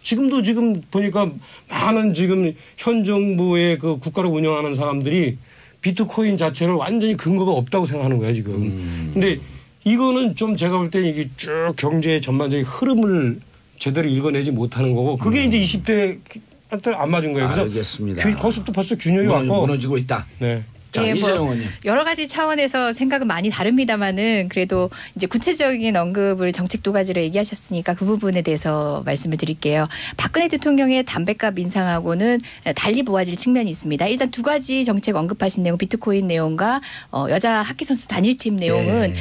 E: 지금도 지금 보니까 많은 지금 현 정부의 그 국가를 운영하는 사람들이 비트코인 자체를 완전히 근거가 없다고 생각하는 거야 지금. 근데 이거는 좀 제가 볼 때 이게 쭉 경제의 전반적인 흐름을 제대로 읽어내지 못하는 거고 그게 이제 20대한테 안 맞은 거예요. 그래서
A: 알겠습니다.
E: 거기서부터 벌써 균열이 왔고
A: 무너지고 있다.
E: 네.
A: 자,
B: 예,
A: 이재용 의원님.
B: 여러 가지 차원에서 생각은 많이 다릅니다만은 그래도 이제 구체적인 언급을 정책 두 가지로 얘기하셨으니까 그 부분에 대해서 말씀을 드릴게요. 박근혜 대통령의 담배값 인상하고는 달리 보아질 측면이 있습니다. 일단 두 가지 정책 언급하신 내용, 비트코인 내용과 여자 하키 선수 단일팀 내용은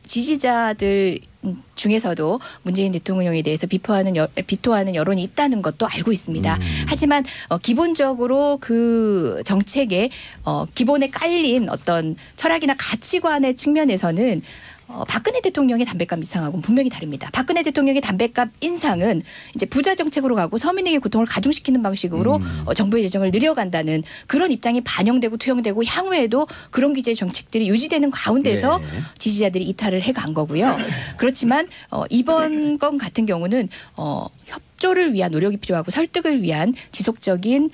B: 지지자들 중에서도 문재인 대통령에 대해서 비토하는 여론이 있다는 것도 알고 있습니다. 하지만 기본적으로 그 정책에 기본에 깔린 어떤 철학이나 가치관의 측면에서는 박근혜 대통령의 담배값 인상하고는 분명히 다릅니다. 박근혜 대통령의 담배값 인상은 이제 부자 정책으로 가고 서민에게 고통을 가중시키는 방식으로 정부의 재정을 늘려간다는 그런 입장이 반영되고 투영되고 향후에도 그런 기재의 정책들이 유지되는 가운데서 지지자들이 이탈을 해간 거고요. 그렇지만 이번 건 같은 경우는 협조를 위한 노력이 필요하고 설득을 위한 지속적인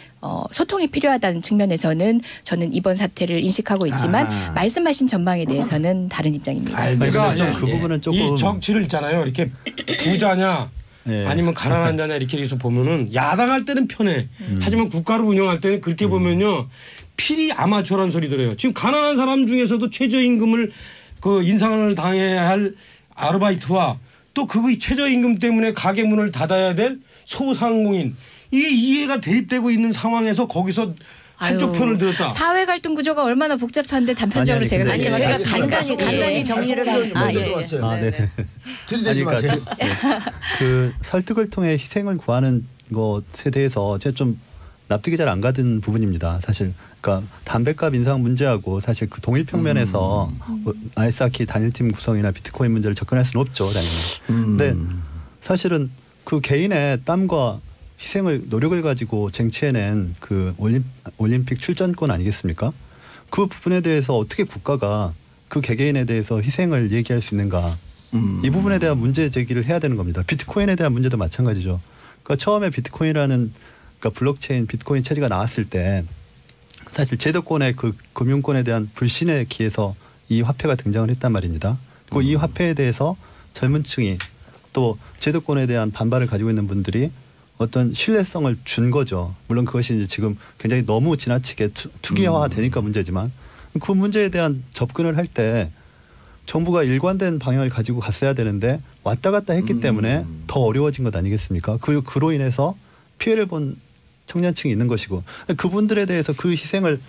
B: 소통이 필요하다는 측면에서는 저는 이번 사태를 인식하고 있지만 말씀하신 전망에 대해서는 다른 입장입니다.
E: 그러니까
C: 그 부분은 조금
E: 이 정치를 있잖아요. 이렇게 부자냐 아니면 가난한 자냐 이렇게 해서 보면은 야당할 때는 편해. 하지만 국가를 운영할 때는 그렇게 보면요. 필히 아마추어란 소리 들어요. 지금 가난한 사람 중에서도 최저임금을 그 인상을 당해야 할 아르바이트와 또 그 최저임금 때문에 가게 문을 닫아야 될 소상공인 이게 이해가 대립되고 있는 상황에서 거기서 한쪽 편을 들었다.
B: 사회 갈등 구조가 얼마나 복잡한데 단편적으로 제가
D: 아니,
B: 그렇게
D: 제가
B: 말씀드렸어요.
D: 간단히 정리를
A: 들어왔어요.
C: 네네.
A: 들이대지 마세요.
C: 그 설득을 통해 희생을 구하는 것에 대해서 제가 좀 납득이 잘 안 가는 부분입니다. 사실 그러니까 담배값 인상 문제하고 사실 그 동일 평면에서 아이스하키 단일팀 구성이나 비트코인 문제를 접근할 수는 없죠, 당연히. 근데 사실은 그 개인의 땀과 희생을 노력을 가지고 쟁취해낸 그 올림픽 출전권 아니겠습니까? 그 부분에 대해서 어떻게 국가가 그 개개인에 대해서 희생을 얘기할 수 있는가? 이 부분에 대한 문제 제기를 해야 되는 겁니다. 비트코인에 대한 문제도 마찬가지죠. 그러니까 처음에 비트코인이라는 그러니까 블록체인 비트코인 체제가 나왔을 때 사실 제도권의 그 금융권에 대한 불신에 기해서 이 화폐가 등장을 했단 말입니다. 그리고 이 화폐에 대해서 젊은 층이 또 제도권에 대한 반발을 가지고 있는 분들이 어떤 신뢰성을 준 거죠. 물론 그것이 이제 지금 굉장히 너무 지나치게 투기화가 되니까 문제지만 그 문제에 대한 접근을 할 때 정부가 일관된 방향을 가지고 갔어야 되는데 왔다 갔다 했기 때문에 더 어려워진 것 아니겠습니까? 그로 인해서 피해를 본 청년층이 있는 것이고 그분들에 대해서 그 희생을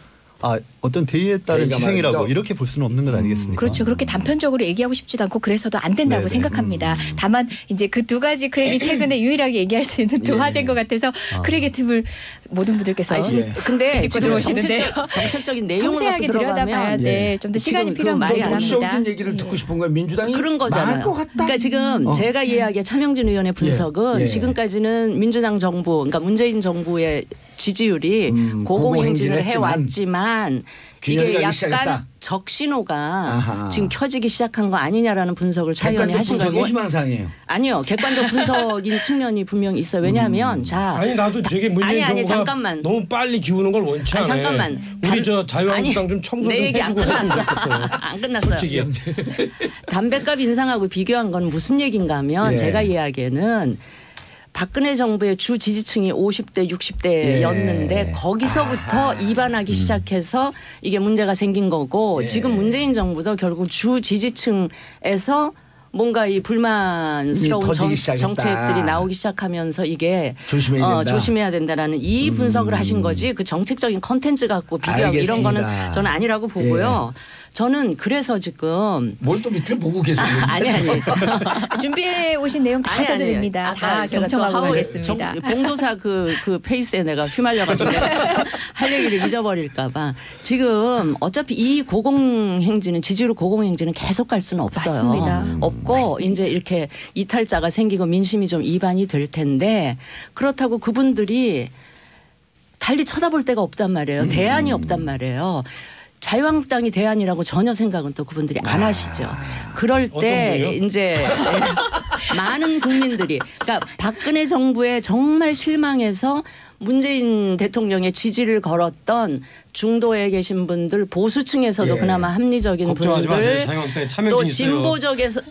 C: 어떤 대의에 따른
A: 대의가
C: 희생이라고
A: 말이죠.
C: 이렇게 볼 수는 없는 것 아니겠습니까?
B: 그렇죠. 그렇게 단편적으로 얘기하고 싶지도 않고 그래서도 안 된다고
C: 네네.
B: 생각합니다. 다만 이제 그 두 가지 크랙이 최근에 유일하게 얘기할 수 있는 두
A: 예.
B: 화제인 것 같아서 크랙의 틈을 모든 분들께서
A: 예.
D: 근데
B: 짚고
D: 지금
B: 들어오시는데요.
D: 정책적인 내용을
B: 섬세하게
D: 갖고
B: 들여다봐야
D: 들어가면
B: 돼. 좀 더 시간이
D: 지금
B: 필요한
D: 그
B: 말이
A: 좀
B: 합니다.
A: 정치적인 얘기를 듣고 싶은 거예요. 민주당이
D: 그런 거잖아요.
A: 망할 것 같다.
D: 그러니까 지금 제가 이야기한 차명진 의원의 분석은
A: 예.
D: 지금까지는 민주당 정부, 그러니까 문재인 정부의 지지율이 고공행진을
A: 고공행진을
D: 해왔지만
A: 균열이
D: 이게
A: 가기
D: 약간
A: 시작했다.
D: 적신호가
A: 아하.
D: 지금 켜지기 시작한 거 아니냐라는 분석을 차 의원이
A: 객관적
D: 하신
A: 분석이
D: 거고
A: 희망사항이에요.
D: 아니요 객관적 분석인 측면이 분명히 있어요. 왜냐하면 자
E: 아니 나도 저게 문재인
D: 아니,
E: 정부가
D: 잠깐만.
E: 너무 빨리 기우는 걸 원치 않아요.
D: 잠깐만.
E: 우리 저 자유한국당
D: 아니,
E: 좀 청소
D: 내
E: 좀
D: 얘기 안
E: 해주고
D: 끝났어.
E: 했으면 좋겠어요.
D: 안 끝났어요.
E: 솔직히요.
D: 담배값 인상하고 비교한 건 무슨 얘기인가 하면
A: 예.
D: 제가 이야기에는 박근혜 정부의 주 지지층이 50대, 60대였는데
A: 예.
D: 거기서부터 이반하기 시작해서 이게 문제가 생긴 거고
A: 예.
D: 지금 문재인 정부도 결국 주 지지층에서 뭔가 이 불만스러운
A: 터지기 시작했다.
D: 정책들이 나오기 시작하면서 이게
A: 조심해야 된다.
D: 조심해야 된다라는 이 분석을 하신 거지 그 정책적인 컨텐츠 갖고 비교하고 이런 거는
A: 알겠습니다.
D: 저는 아니라고 보고요. 저는 그래서 지금
A: 뭘 또 밑을 보고 계세요?
D: 아니
B: 준비해 오신 내용 다 하셔도 됩니다.
D: 아까
B: 다
D: 제가
B: 경청하고
D: 또
B: 가겠습니다.
D: 봉도사 그 페이스에 내가 휘말려가지고 할 얘기를 잊어버릴까봐 지금 어차피 이 고공행진은 지지율 고공행진은 계속 갈 수는 없어요.
B: 맞습니다.
D: 없고
B: 맞습니다.
D: 이제 이렇게 이탈자가 생기고 민심이 좀 이반이 될 텐데 그렇다고 그분들이 달리 쳐다볼 데가 없단 말이에요. 대안이 없단 말이에요. 자유한국당이 대안이라고 전혀 생각은 또 그분들이 안 하시죠. 그럴 때
E: 어떤 분이요?
D: 이제 많은 국민들이 그러니까 박근혜 정부에 정말 실망해서 문재인 대통령의 지지를 걸었던 중도에 계신 분들 보수층에서도
A: 예.
D: 그나마 합리적인
E: 걱정하지 마세요.
D: 분들
E: 자유한국당에
D: 또
E: 참여진 있어요.
D: 진보적에서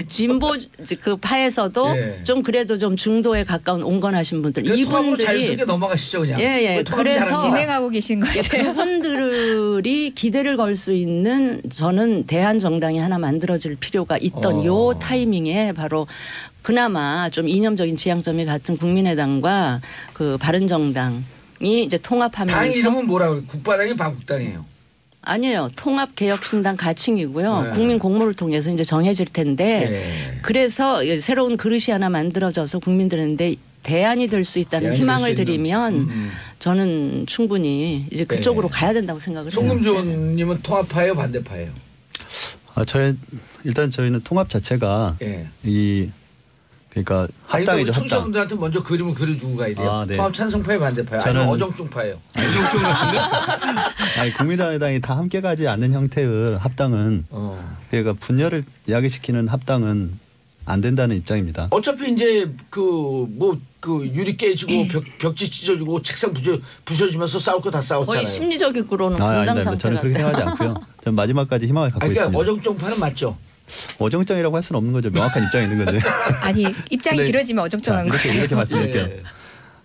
D: 진보 그 파에서도
A: 예.
D: 좀 그래도 좀 중도에 가까운 온건하신 분들
A: 통합으로
D: 이분들이
A: 자연스럽게 넘어가시죠 그냥.
D: 예. 그래서
B: 진행하고 계신 것 같아요.
D: 그분들이 기대를 걸 수 있는 저는 대한 정당이 하나 만들어질 필요가 있던 요 타이밍에 바로 그나마 좀 이념적인 지향점이 같은 국민의당과 그 바른정당이 이제 통합하면서
A: 당 이름은 뭐라고 그래요? 국바당이 반국당이에요.
D: 아니에요. 통합개혁신당 가칭이고요.
A: 네.
D: 국민 공모를 통해서 이제 정해질 텐데
A: 네.
D: 그래서 새로운 그릇이 하나 만들어져서 국민들한테 대안이 될 수 있다는
A: 대안이
D: 희망을
A: 될수 있는.
D: 드리면 저는 충분히 이제 그쪽으로 가야 된다고 생각을 해요.
A: 송금조님은 통합파예요, 반대파예요?
C: 저희는 통합 자체가
A: 예.
C: 그러니까
A: 아니,
C: 합당이죠.
A: 근데
C: 합당.
A: 청취자분들한테 먼저 그림을 그려주고 가야 돼요.
C: 아, 네.
A: 통합 찬성파예요, 반대파예요? 아니면
C: 저는-
A: 어정뚱파예요?
E: 안정증 같은데?
C: 아니, 국민의당이 다 함께 가지 않는 형태의 합당은 그러니까 분열을 야기시키는 합당은 안 된다는 입장입니다.
A: 어차피 이제 그 유리 깨지고 벽지 찢어지고 책상 부셔지면서 싸울 거 다 싸웠잖아요.
D: 거의 심리적으로는 분당
C: 아닙니다.
D: 상태
C: 저는 그렇게
D: 같아요.
C: 생각하지 않고요. 저는 마지막까지 희망을 갖고
A: 아니, 그러니까
C: 있습니다.
A: 어정뚱파는 맞죠?
C: 어정쩡이라고 할 수는 없는 거죠. 명확한 입장이 있는 건데.
B: 아니 입장이
C: 근데
B: 길어지면 어정쩡한
C: 자,
B: 거예요.
C: 이렇게 말씀드릴게요.
A: 예.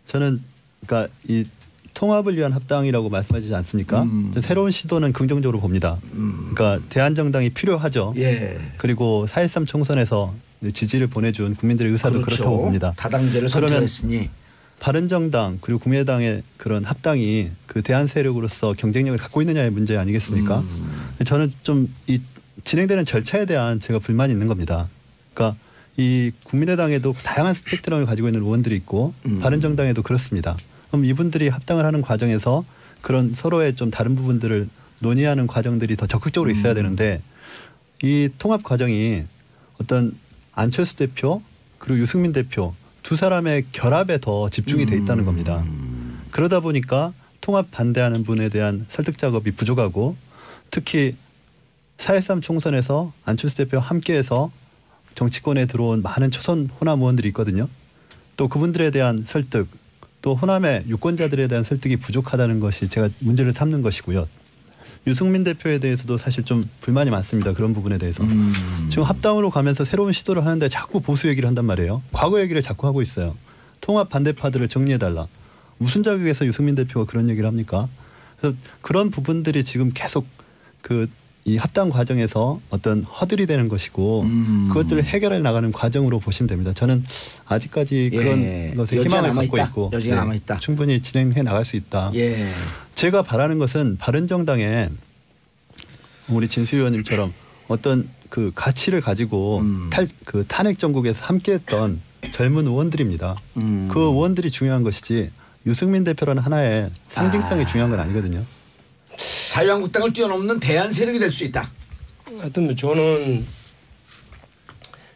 C: 저는 그러니까 이 통합을 위한 합당이라고 말씀하시지 않습니까? 새로운 시도는 긍정적으로 봅니다. 그러니까 대한정당이 필요하죠.
A: 예.
C: 그리고 4.13 총선에서 지지를 보내준 국민들의 의사도
A: 그렇죠.
C: 그렇다고 봅니다.
A: 다당제를
C: 그러면
A: 선택했으니.
C: 바른정당 그리고 국민의당의 그런 합당이 그 대한 세력으로서 경쟁력을 갖고 있느냐의 문제 아니겠습니까? 저는 좀 이 진행되는 절차에 대한 제가 불만이 있는 겁니다. 그러니까 이 국민의당에도 다양한 스펙트럼을 가지고 있는 의원들이 있고 바른정당에도 그렇습니다. 그럼 이분들이 합당을 하는 과정에서 그런 서로의 좀 다른 부분들을 논의하는 과정들이 더 적극적으로 있어야 되는데 이 통합 과정이 어떤 안철수 대표 그리고 유승민 대표 두 사람의 결합에 더 집중이 돼 있다는 겁니다. 그러다 보니까 통합 반대하는 분에 대한 설득 작업이 부족하고 특히 4.13 총선에서 안철수 대표와 함께해서 정치권에 들어온 많은 초선 호남 의원들이 있거든요. 또 그분들에 대한 설득 또 호남의 유권자들에 대한 설득이 부족하다는 것이 제가 문제를 삼는 것이고요. 유승민 대표에 대해서도 사실 좀 불만이 많습니다. 그런 부분에 대해서. 지금 합당으로 가면서 새로운 시도를 하는데 자꾸 보수 얘기를 한단 말이에요. 과거 얘기를 자꾸 하고 있어요. 통합 반대파들을 정리해달라. 무슨 자격에서 유승민 대표가 그런 얘기를 합니까? 그래서 그런 부분들이 지금 계속 이 합당 과정에서 어떤 허들이 되는 것이고 그것들을 해결해 나가는 과정으로 보시면 됩니다. 저는 아직까지 그런 것에
A: 여지가
C: 희망을 갖고
A: 남아있다.
C: 있고
A: 여지가 남아있다.
C: 충분히 진행해 나갈 수 있다.
A: 예.
C: 제가 바라는 것은 바른정당에 우리 진수 의원님처럼 어떤 그 가치를 가지고 탄핵 정국에서 함께했던 젊은 의원들입니다. 그 의원들이 중요한 것이지 유승민 대표라는 하나의 상징성이 중요한 건 아니거든요.
A: 자유한국당을 뛰어넘는 대안 세력이 될 수 있다.
E: 하여튼 뭐 저는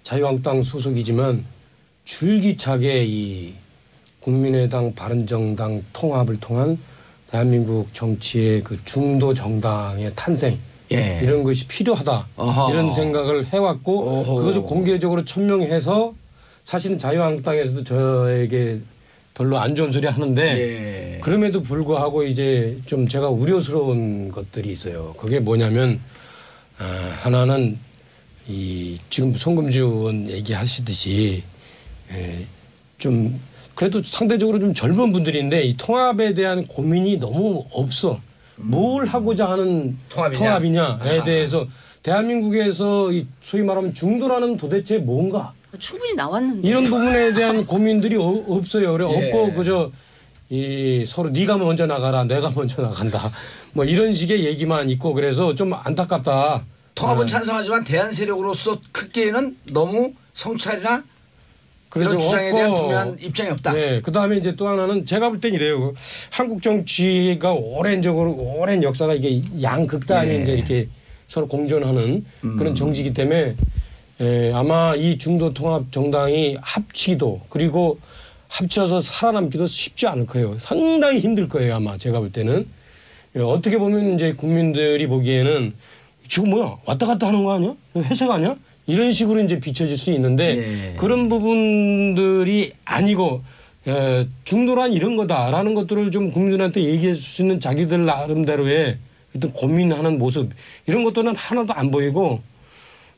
E: 자유한국당 소속이지만 줄기차게 이 국민의당 바른정당 통합을 통한 대한민국 정치의 그 중도 정당의 탄생
A: 예.
E: 이런 것이 필요하다.
A: 어허.
E: 이런 생각을 해왔고
A: 어허.
E: 그것을 공개적으로 천명해서 사실은 자유한국당에서도 저에게 별로 안 좋은 소리 하는데
A: 예.
E: 그럼에도 불구하고 이제 좀 제가 우려스러운 것들이 있어요. 그게 뭐냐면 하나는 이 지금 송금주 의원 얘기하시듯이 좀 그래도 상대적으로 좀 젊은 분들인데 이 통합에 대한 고민이 너무 없어. 뭘 하고자 하는 통합이냐에 대해서 대한민국에서 이 소위 말하면 중도라는 도대체 뭔가
D: 충분히 나왔는데
E: 이런 부분에 대한 고민들이 없어요. 그래
A: 예.
E: 없고 그저 이 서로 네가 먼저 나가라 내가 먼저 나간다 뭐 이런 식의 얘기만 있고 그래서 좀 안타깝다.
A: 통합은 찬성하지만 대안 세력으로서 크게는 너무 성찰이나 이런 주장에 대한 분명한 입장이 없다.
E: 네. 그다음에 이제 또 하나는 제가 볼 땐 이래요. 한국 정치가 오랜 역사가 이게 양극단이
A: 예.
E: 이제 이렇게 서로 공존하는 그런 정치이기 때문에 아마 이 중도 통합 정당이 합치기도 그리고 합쳐서 살아남기도 쉽지 않을 거예요. 상당히 힘들 거예요. 아마 제가 볼 때는 어떻게 보면 이제 국민들이 보기에는 지금 뭐야 왔다 갔다 하는 거 아니야? 회색 아니야? 이런 식으로 이제 비춰질 수 있는데
A: 예.
E: 그런 부분들이 아니고 중도란 이런 거다라는 것들을 좀 국민들한테 얘기해 줄 수 있는 자기들 나름대로의 어떤 고민하는 모습 이런 것들은 하나도 안 보이고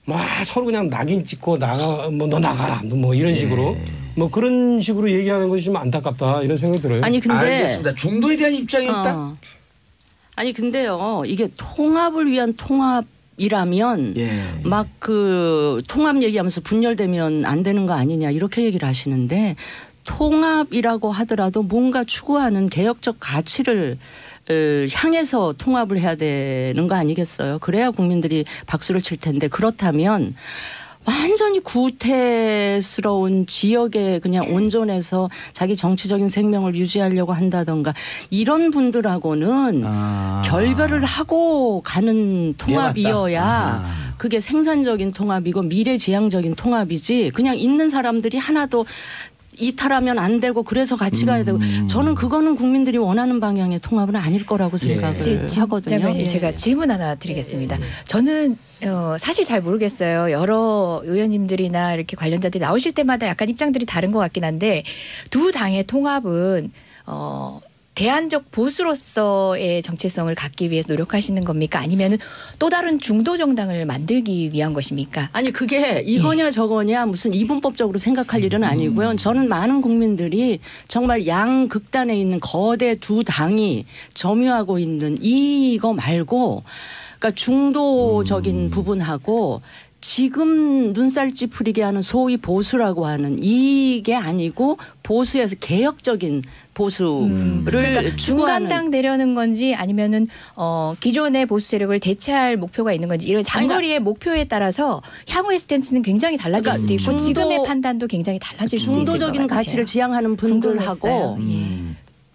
E: 막 서로 그냥 낙인 찍고 나가 뭐 너 나가라 뭐 이런 식으로 뭐 그런 식으로 얘기하는 것이 좀 안타깝다 이런 생각이 들어요.
D: 아니 근데
A: 알겠습니다. 중도에 대한 입장이 없다.
D: 아니 근데요 이게 통합을 위한 통합이라면
A: 예.
D: 막 그 통합 얘기하면서 분열되면 안 되는 거 아니냐 이렇게 얘기를 하시는데 통합이라고 하더라도 뭔가 추구하는 개혁적 가치를 향해서 통합을 해야 되는 거 아니겠어요? 그래야 국민들이 박수를 칠 텐데 그렇다면 완전히 구태스러운 지역에 그냥 온전해서 자기 정치적인 생명을 유지하려고 한다던가 이런 분들하고는 결별을 하고 가는 통합이어야 그게 생산적인 통합이고 미래지향적인 통합이지 그냥 있는 사람들이 하나도 이탈하면 안 되고 그래서 같이 가야 되고 저는 그거는 국민들이 원하는 방향의 통합은 아닐 거라고 생각을 하거든요.
B: 장관님 제가 질문 하나 드리겠습니다. 저는 사실 잘 모르겠어요. 여러 의원님들이나 이렇게 관련자들이 나오실 때마다 약간 입장들이 다른 것 같긴 한데 두 당의 통합은 대안적 보수로서의 정체성을 갖기 위해서 노력하시는 겁니까? 아니면 또 다른 중도 정당을 만들기 위한 것입니까?
D: 아니 그게 이거냐 저거냐 무슨 이분법적으로 생각할 일은 아니고요. 저는 많은 국민들이 정말 양극단에 있는 거대 두 당이 점유하고 있는 이거 말고 그러니까 중도적인 부분하고 지금 눈살 찌푸리게 하는 소위 보수라고 하는 이게 아니고 보수에서 개혁적인 보수를
B: 그러니까
D: 추구하는
B: 중간당 되려는 건지 아니면은 기존의 보수 세력을 대체할 목표가 있는 건지 이런 장거리의 목표에 따라서 향후의 스탠스는 굉장히 달라질 수도 있고 지금의 판단도 굉장히 달라질 수도 있을 것 같아요.
D: 중도적인 가치를 지향하는 분들하고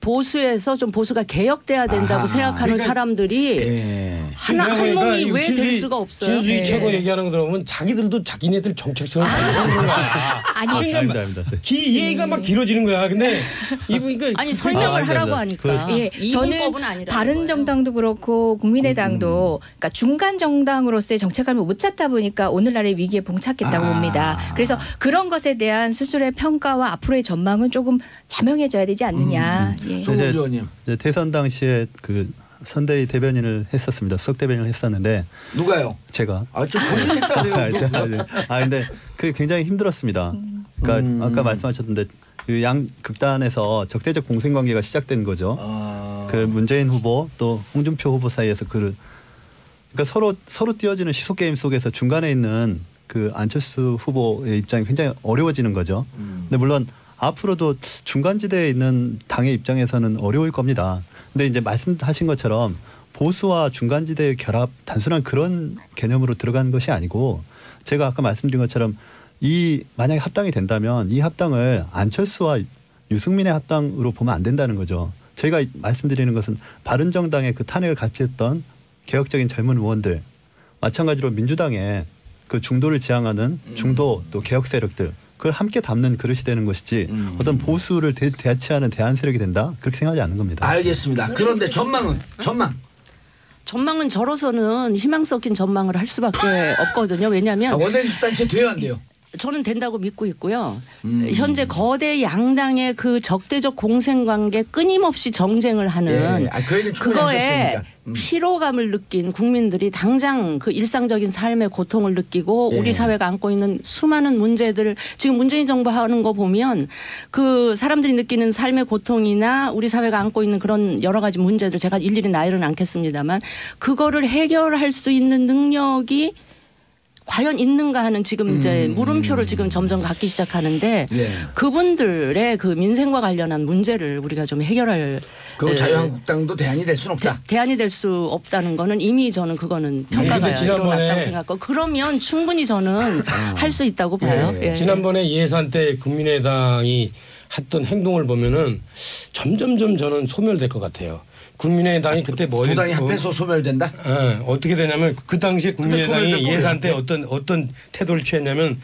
D: 보수에서 좀 보수가 개혁돼야 된다고 생각하는
E: 그러니까
D: 사람들이 하나 한 몸이 왜 될 수가 없어요.
E: 진수희 최고 얘기하는 거 들어보면 자기들도 자기네들 정책성을 가지고 있는 거야.
B: 아니
C: 아닙니다.
E: 얘기가 막 길어지는 거야. 근데 이분이니까
D: 아니 설명을 하라고 하니까
B: 예, 저는 바른정당도 그렇고 국민의당도 그러니까 중간 정당으로서의 정체감을 못 찾다 보니까 오늘날의 위기에 봉착했다고 봅니다. 그래서 그런 것에 대한 스스로의 평가와 앞으로의 전망은 조금 자명해져야 되지 않느냐. 예.
A: 송금 의원님.
C: 이제 대선 당시에 그 선대위 대변인을 했었습니다. 수석 대변인을 했었는데
A: 누가요?
C: 제가.
A: 좀 고생했다네요.
C: 근데 그게 굉장히 힘들었습니다. 그러니까 아까 말씀하셨는데 그 양 극단에서 적대적 공생관계가 시작된 거죠. 그 문재인 후보 또 홍준표 후보 사이에서 그러니까 서로 띄어지는 시소 게임 속에서 중간에 있는 그 안철수 후보의 입장이 굉장히 어려워지는 거죠. 근데 물론 앞으로도 중간지대에 있는 당의 입장에서는 어려울 겁니다. 근데 이제 말씀하신 것처럼 보수와 중간지대의 결합 단순한 그런 개념으로 들어간 것이 아니고 제가 아까 말씀드린 것처럼 만약에 합당이 된다면 이 합당을 안철수와 유승민의 합당으로 보면 안 된다는 거죠. 저희가 말씀드리는 것은 바른정당의 그 탄핵을 같이 했던 개혁적인 젊은 의원들 마찬가지로 민주당의 그 중도를 지향하는 중도 또 개혁 세력들 그걸 함께 담는 그릇이 되는 것이지 어떤 보수를 대체하는 대안 세력이 된다 그렇게 생각하지 않는 겁니다.
A: 알겠습니다. 그런데 전망은
D: 전망은 저로서는 희망 섞인 전망을 할 수밖에 없거든요. 왜냐하면
A: 원내대표 단체 돼야 안 돼요?
D: 저는 된다고 믿고 있고요. 현재 거대 양당의 그 적대적 공생관계 끊임없이 정쟁을 하는 그거에 피로감을 느낀 국민들이 당장 그 일상적인 삶의 고통을 느끼고 우리 사회가 안고 있는 수많은 문제들 지금 문재인 정부 하는 거 보면 그 사람들이 느끼는 삶의 고통이나 우리 사회가 안고 있는 그런 여러 가지 문제들 제가 일일이 나열은 않겠습니다만 그거를 해결할 수 있는 능력이 과연 있는가 하는 지금 이제 물음표를 지금 점점 갖기 시작하는데 그분들의 그 민생과 관련한 문제를 우리가 좀 해결할
A: 그 자유한국당도 대안이 될 수는 없다.
D: 대안이 될 수 없다는 거는 이미 저는 그거는 평가가 일어났다고 생각하고 그러면 충분히 저는 할 수 있다고 봐요. 예.
E: 지난번에 예산 때 국민의당이 했던 행동을 보면은 점점점 저는 소멸될 것 같아요. 국민의당이 그때 뭐
A: 두 당이 합해서 소멸된다?
E: 어떻게 되냐면 그 당시에 국민의당이 예산 때 어떤 태도를 취했냐면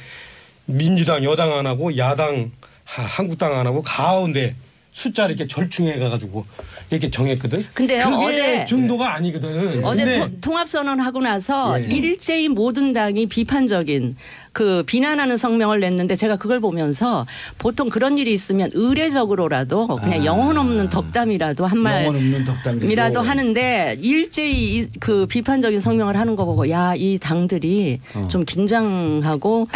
E: 민주당 여당 안 하고 야당 한국당 안 하고 가운데 숫자를 이렇게 절충해 가지고 이렇게 정했거든.
D: 근데요
E: 그게
D: 어제
E: 중도가 아니거든.
D: 어제 통합선언하고 나서 일제히 모든 당이 비판적인 그 비난하는 성명을 냈는데 제가 그걸 보면서 보통 그런 일이 있으면 의례적으로라도 그냥 영혼 없는 덕담이라도 한 말이라도 하는데 일제히 그 비판적인 성명을 하는 거 보고 야, 이 당들이 좀 긴장하고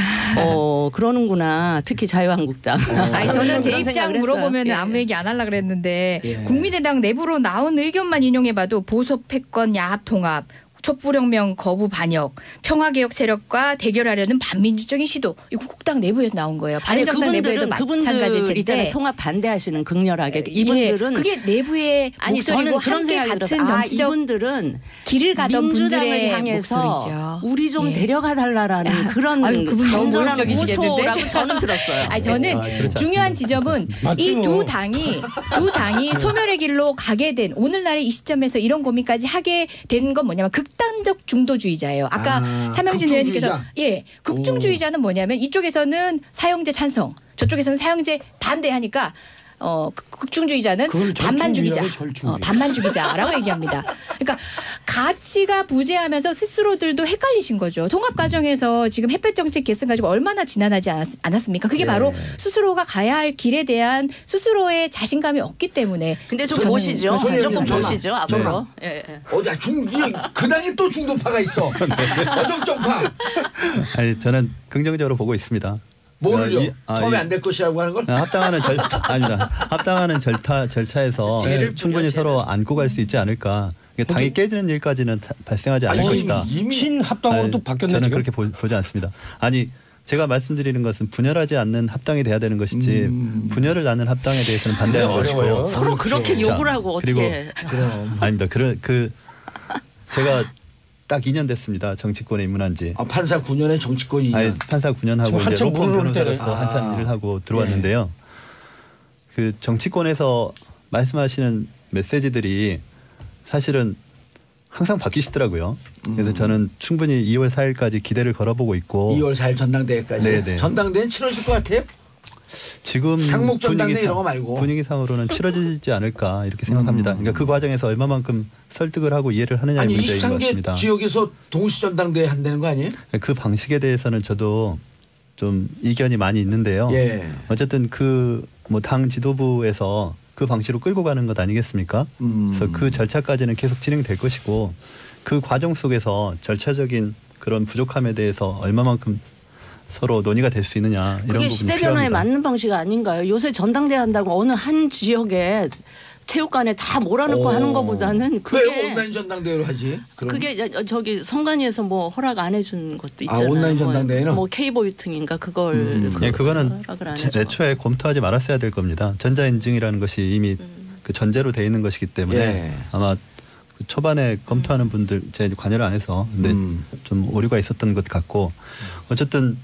D: 그러는구나. 특히 자유한국당.
B: 아니 저는 제 입장 물어보면 아무 얘기 안 하려고 그랬는데 국민의당 내부로 나온 의견만 인용해봐도 보석 패권 야합 통합 촛불혁명 거부 반역, 평화개혁 세력과 대결하려는 반민주적인 시도. 이 국당 내부에서 나온 거예요. 바른정당 내부에도 마찬가지일 텐데.
D: 통합 반대하시는 극렬하게. 이분들은
B: 그게 내부의 목소리고 함께 같은 정치적
D: 이분들은
B: 길을 가던 분들의
D: 민주당을 향해서
B: 목소리죠.
D: 우리 좀 데려가 달라는 그런 간절한 호소라고 저는 들었어요.
B: 아니, 저는 중요한 지점은 이 두 당이 소멸의 길로 가게 된 오늘날의 이 시점에서 이런 고민까지 하게 된 건 뭐냐면 극단적 중도주의자예요. 아까 차명진 의원님께서 극중주의자는 뭐냐면 이쪽에서는 사형제 찬성, 저쪽에서는 사형제 반대하니까 극중주의자는 반만주기자라고 얘기합니다. 그러니까 가치가 부재하면서 스스로들도 헷갈리신 거죠. 통합 과정에서 지금 햇볕 정책 계승 가지고 얼마나 지난하지 않았습니까? 그게 바로 스스로가 가야 할 길에 대한 스스로의 자신감이 없기 때문에.
D: 근데 좀 보시죠. 조금 보시죠. 앞으로.
A: 그 당에 또 중도파가 있어. 어정쩡파.
C: 아니 저는 긍정적으로 보고 있습니다.
A: 뭐를요? 처음에 안 될 것이라고 하는 걸?
C: 아닙니다. 합당하는 절차에서 충분히 서로 안고 갈 수 있지 않을까. 당이 깨지는 일까지는 발생하지 않을 것이다.
E: 이미 친합당으로 또 바뀌었네.
C: 저는 그렇게 보지 않습니다. 아니 제가 말씀드리는 것은 분열하지 않는 합당이 돼야 되는 것이지 분열을 낳는 합당에 대해서는 반대하는 것이고
D: 서로 그렇게 욕을 하고 어떻게.
C: 아닙니다. 제가 딱 2년 됐습니다. 정치권에 입문한 지.
A: 판사 9년에 정치권 2년.
C: 아니, 판사 9년 하고 이제 로펌 변호사로서 한참 일을 하고 들어왔는데요. 그 정치권에서 말씀하시는 메시지들이 사실은 항상 바뀌시더라고요. 그래서 저는 충분히 2월 4일까지 기대를 걸어보고 있고.
A: 2월 4일 전당대회까지. 네네. 전당대회는 치러질 것 같아요?
C: 지금
A: 상목 전당대 이런 거 말고
C: 분위기상으로는 치러지지 않을까 이렇게 생각합니다. 그러니까 그 과정에서 얼마만큼 설득을 하고 이해를 하느냐의 문제인 것 같습니다.
A: 23개 지역에서 동시 전당대회 한다는 거 아니에요?
C: 그 방식에 대해서는 저도 좀 이견이 많이 있는데요. 어쨌든 그 뭐 당 지도부에서 그 방식으로 끌고 가는 것 아니겠습니까? 그래서 그 절차까지는 계속 진행될 것이고 그 과정 속에서 절차적인 그런 부족함에 대해서 얼마만큼 서로 논의가 될 수 있느냐 이런 부분이
D: 그게 시대 변화에 맞는 방식 아닌가요? 요새 전당대회 한다고 어느 한 지역에 체육관에 다 몰아넣고 하는 것보다는 그게
A: 왜 온라인 전당대회로 하지?
D: 그게 저기 선관위에서 뭐 허락 안 해준 것도 있잖아요.
A: 온라인 전당대회는
D: 뭐 K보이팅인가 그걸
C: 그거는 애초에 검토하지 말았어야 될 겁니다. 전자인증이라는 것이 이미 그 전제로 돼 있는 것이기 때문에
A: 예.
C: 아마 그 초반에 검토하는 분들 제가 이제 관여를 안 해서 근데 좀 오류가 있었던 것 같고 어쨌든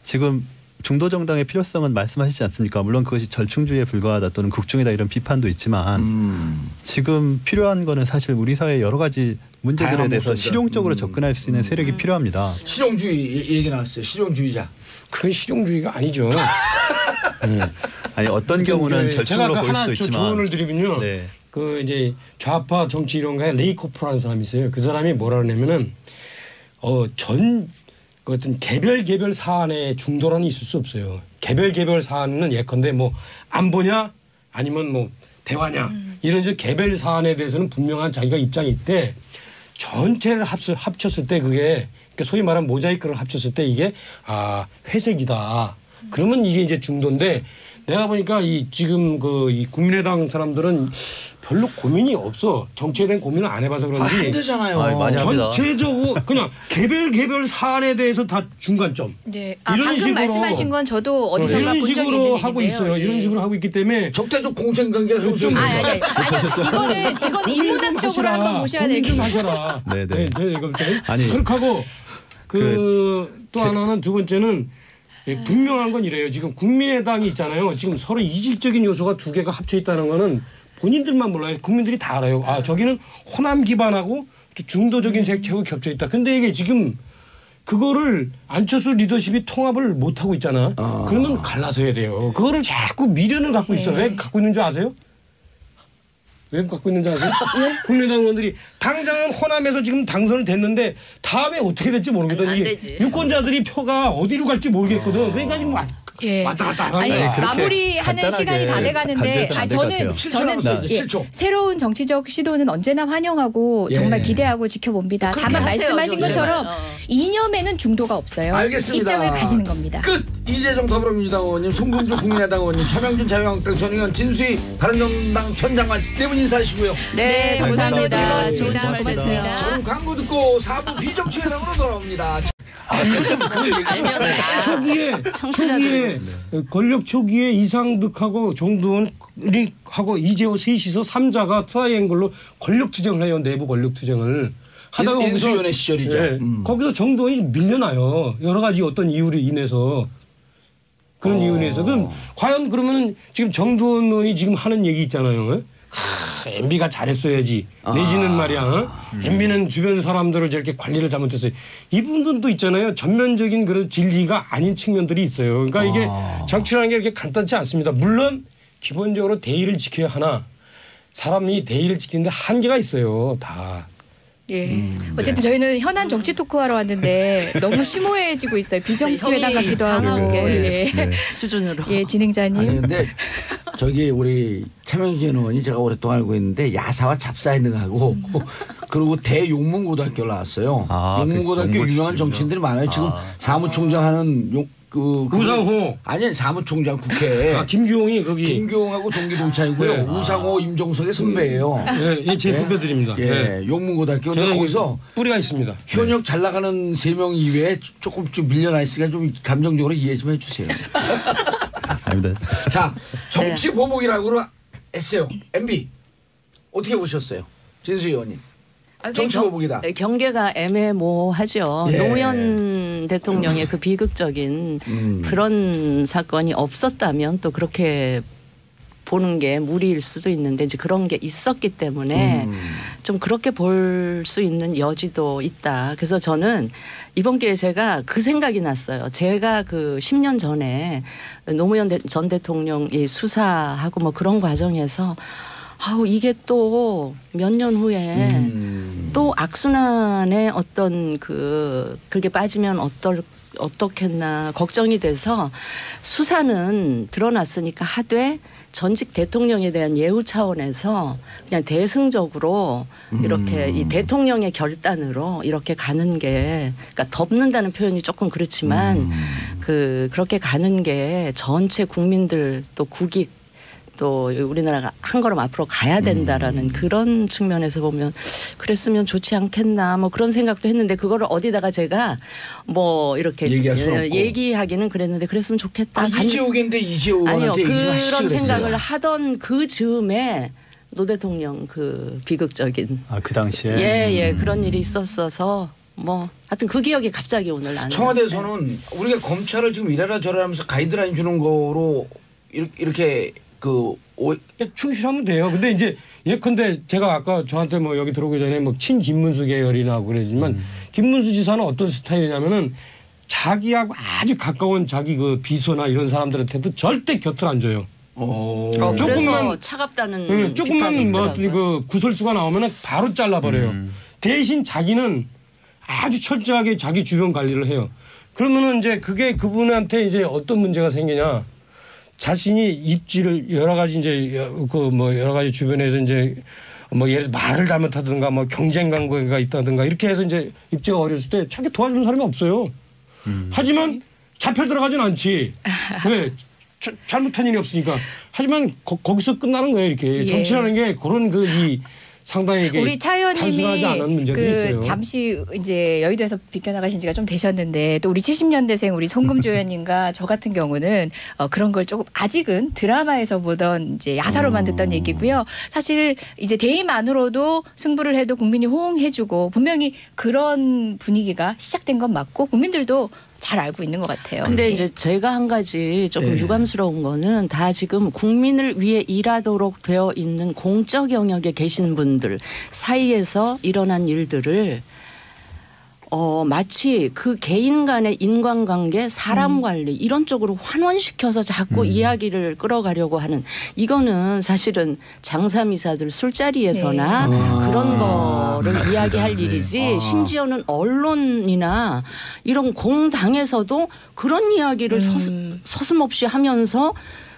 C: 지금 중도 정당의 필요성은 말씀하시지 않습니까? 물론 그것이 절충주의에 불과하다 또는 극중이다 이런 비판도 있지만 지금 필요한 거는 사실 우리 사회의 여러 가지 문제들에 대해서 실용적으로 접근할 수 있는 세력이 필요합니다.
A: 실용주의 얘기 나왔어요. 실용주의자.
E: 그건 실용주의가 아니죠.
C: 아니 어떤 경우는 절충으로
E: 제가
C: 보일
E: 하나
C: 수도 있지만
E: 조언을 드리면요.
C: 네.
E: 그 이제 좌파 정치 이론가의 레이코프라는 사람이 있어요. 그 사람이 뭐라 그러냐면은 그 어떤 개별 사안에 중도란이 있을 수 없어요. 개별 사안은 예컨대 뭐 안보냐 아니면 뭐 대화냐 이런 개별 사안에 대해서는 분명한 자기가 입장이 있대. 전체를 합쳤을 때 그게 소위 말하는 모자이크를 합쳤을 때 이게 회색이다. 그러면 이게 이제 중도인데 내가 보니까 지금 이 국민의당 사람들은 별로 고민이 없어. 정치에 대한 고민을 안 해봐서 그런지.
A: 힘들잖아요.
C: 많이 합니다.
E: 전체적으로 그냥 개별 사안에 대해서 다 중간점.
B: 네.
E: 이런
B: 방금
E: 식으로
B: 말씀하신 건 저도 어디선가
E: 이런
B: 본 적이
E: 식으로
B: 있는
E: 하고
B: 얘기인데요.
E: 있어요. 이런 식으로 하고 있기 때문에
A: 적대적 공생관계가 형성.
B: 아니요. 이거는 인문학적으로 한번 보셔야 될
E: 좀
B: 게.
E: 하셔라.
C: 네네.
E: 아니 그렇게 하고 또 하나는 두 번째는 분명한 건 이래요. 지금 국민의당이 있잖아요. 지금 서로 이질적인 요소가 두 개가 합쳐 있다는 거는 본인들만 몰라요. 국민들이 다 알아요. 저기는 호남 기반하고 또 중도적인 색채하고 겹쳐 있다. 근데 이게 지금 그거를 안철수 리더십이 통합을 못 하고 있잖아. 그러면 갈라서야 돼요. 그거를 자꾸 미련을 갖고 있어. 왜 갖고 있는 줄 아세요? 왜 갖고 있는지 아세요? 국민의당 의원들이 당장은 호남에서 지금 당선을 됐는데 다음에 어떻게 될지 모르거든.
D: 안
E: 이게
D: 되지.
E: 유권자들이 표가 어디로 갈지 모르겠거든. 그러니까 지금
B: 예.
E: 왔다 갔다 하는
B: 아니
E: 거야.
C: 그렇게
B: 마무리하는
C: 간단하게
B: 시간이 다 돼가는데
C: 간절히 안될것 같아요.
B: 저는
A: 7초.
B: 새로운 정치적 시도는 언제나 환영하고
A: 예.
B: 정말 기대하고 지켜봅니다.
D: 그렇게
B: 다만
D: 하세요,
B: 말씀하신
D: 좀
B: 것처럼
D: 제발.
B: 이념에는 중도가 없어요.
A: 알겠습니다.
B: 입장을 가지는 겁니다.
A: 끝. 이재정 더불어민주당 의원님, 송금주 국민의당 의원님, 차명준 자유한국당 전 의원, 진수희 바른정당 전 장관 네 분 인사하시고요.
B: 네, 감사합니다.
C: 감사합니다.
B: 즐거웠습니다.
C: 좋은
B: 고맙습니다.
A: 저는 광고 듣고 4부 비정치회담으로 돌아옵니다. 그 얘기 좀
E: 초기에 권력 초기에 이상득하고 정두원이 하고 이재호 셋이서 3자가 트라이앵글로 권력 투쟁을 해요. 내부 권력 투쟁을 하다가
A: 인수위원회 시절이죠.
E: 거기서 정두원이 밀려나요. 여러 가지 어떤 이유로 인해서 그런 이유로 인해서 그럼 과연 그러면 지금 정두원 의원이 지금 하는 얘기 있잖아요. MB가 잘했어야지. 내지는 말이야. MB는 주변 사람들을 저렇게 관리를 잘못했어요. 이분들도 있잖아요. 전면적인 그런 진리가 아닌 측면들이 있어요. 그러니까 이게 정치라는 게 이렇게 간단치 않습니다. 물론 기본적으로 대의를 지켜야 하나 사람이 대의를 지키는데 한계가 있어요. 다.
B: 예. 어쨌든 저희는 현안 정치 토크하러 왔는데 너무 심오해지고 있어요. 비정치 회담
D: 형이
B: 같기도 하고.
D: 이상하게
B: 예.
D: 수준으로.
B: 예, 진행자님.
A: 아니 근데 저기 우리 차명진 의원이 제가 오랫동안 알고 있는데 야사와 잡사에 능하고 그리고 대용문고등학교를 나왔어요. 용문고등학교
C: 공부
A: 유명한
C: 출신이요?
A: 정치인들이 많아요. 지금 사무총장 하는
E: 우상호.
A: 아니 사무총장 국회.
E: 김규홍이 거기.
A: 김교웅하고 동기동창이고요.
E: 네.
A: 우상호, 임종석의 선배예요.
E: 예, 제 후배들입니다.
A: 예, 용문고등학교. 근데
E: 제가
A: 거기서
E: 뿌리가 있습니다.
A: 현역 잘 나가는 3명 이외에 조금 좀 밀려나 있으니까 좀 감정적으로 이해 좀 해주세요.
C: 아닙니다.
A: 자, 정치 보복이라고 했어요. MB 어떻게 보셨어요, 진수희 의원님? 정치 보복이다.
D: 경계가 애매모호하죠.
A: 예.
D: 노무현 대통령의 그 비극적인 그런 사건이 없었다면 또 그렇게 보는 게 무리일 수도 있는데 이제 그런 게 있었기 때문에 좀 그렇게 볼 수 있는 여지도 있다. 그래서 저는 이번 기회에 제가 그 생각이 났어요. 제가 그 10년 전에 노무현 전 대통령이 수사하고 뭐 그런 과정에서 이게 또 몇 년 후에 또 악순환의 어떤 그렇게 빠지면 어떻겠나 걱정이 돼서 수사는 드러났으니까 하되 전직 대통령에 대한 예우 차원에서 그냥 대승적으로 이렇게 이 대통령의 결단으로 이렇게 가는 게 그러니까 덮는다는 표현이 조금 그렇지만 그렇게 가는 게 전체 국민들 또 국익 또 우리나라가 한 걸음 앞으로 가야 된다라는 그런 측면에서 보면 그랬으면 좋지 않겠나 뭐 그런 생각도 했는데 그거를 어디다가 제가 뭐 이렇게
A: 얘기할 수는 없고.
D: 얘기하기는 그랬는데 그랬으면 좋겠다.
A: 이재호인데 이재호
D: 아니요
A: 의원한테 얘기 좀 하시죠.
D: 그런
A: 그랬어요.
D: 생각을 하던 그 즈음에 노 대통령 그 비극적인
C: 그 당시에
D: 예 그런 일이 있었어서 뭐 하여튼 그 기억이 갑자기 오늘 나는.
A: 청와대에서는 우리가 검찰을 지금 이래라 저래라 하면서 가이드라인 주는 거로 이렇게
E: 충실하면 돼요. 근데 이제 예컨대 제가 아까 저한테 뭐 여기 들어오기 전에 뭐 친 김문수 계열이라고 그러지만 김문수 지사는 어떤 스타일이냐면은 자기하고 아주 가까운 자기 그 비서나 이런 사람들한테도 절대 곁을 안 줘요.
D: 그래서
E: 조금만
D: 차갑다는
E: 조금만 뭐 그 구설수가 나오면은 바로 잘라버려요. 대신 자기는 아주 철저하게 자기 주변 관리를 해요. 그러면은 이제 그게 그분한테 이제 어떤 문제가 생기냐? 자신이 입지를 여러 가지 이제 그 뭐 여러 가지 주변에서 이제 뭐 예를 들어 말을 잘못하든가 뭐 경쟁 관계가 있다든가 이렇게 해서 이제 입지가 어렸을 때 자기 도와주는 사람이 없어요. 하지만 잡혀 들어가진 않지. 왜? 잘못한 일이 없으니까. 하지만 거기서 끝나는 거예요. 이렇게 정치라는 게 그런 이 상당히
B: 우리 차 의원님이
E: 있어요.
B: 잠시 이제 여의도에서 비껴나가신 지가 좀 되셨는데 또 우리 70년대생 우리 송금주 의원님과 저 같은 경우는 그런 걸 조금 아직은 드라마에서 보던 이제 야사로만 듣던 얘기고요. 사실 이제 대의만으로도 승부를 해도 국민이 호응해주고 분명히 그런 분위기가 시작된 건 맞고 국민들도 잘 알고 있는 것 같아요.
D: 근데 이제 제가 한 가지 조금 유감스러운 거는 다 지금 국민을 위해 일하도록 되어 있는 공적 영역에 계신 분들 사이에서 일어난 일들을 마치 그 개인 간의 인간관계, 사람 관리 이런 쪽으로 환원시켜서 자꾸 이야기를 끌어가려고 하는 이거는 사실은 장사미사들 술자리에서나 그런 거를 이야기할 일이지 심지어는 언론이나 이런 공당에서도 그런 이야기를 서슴없이 하면서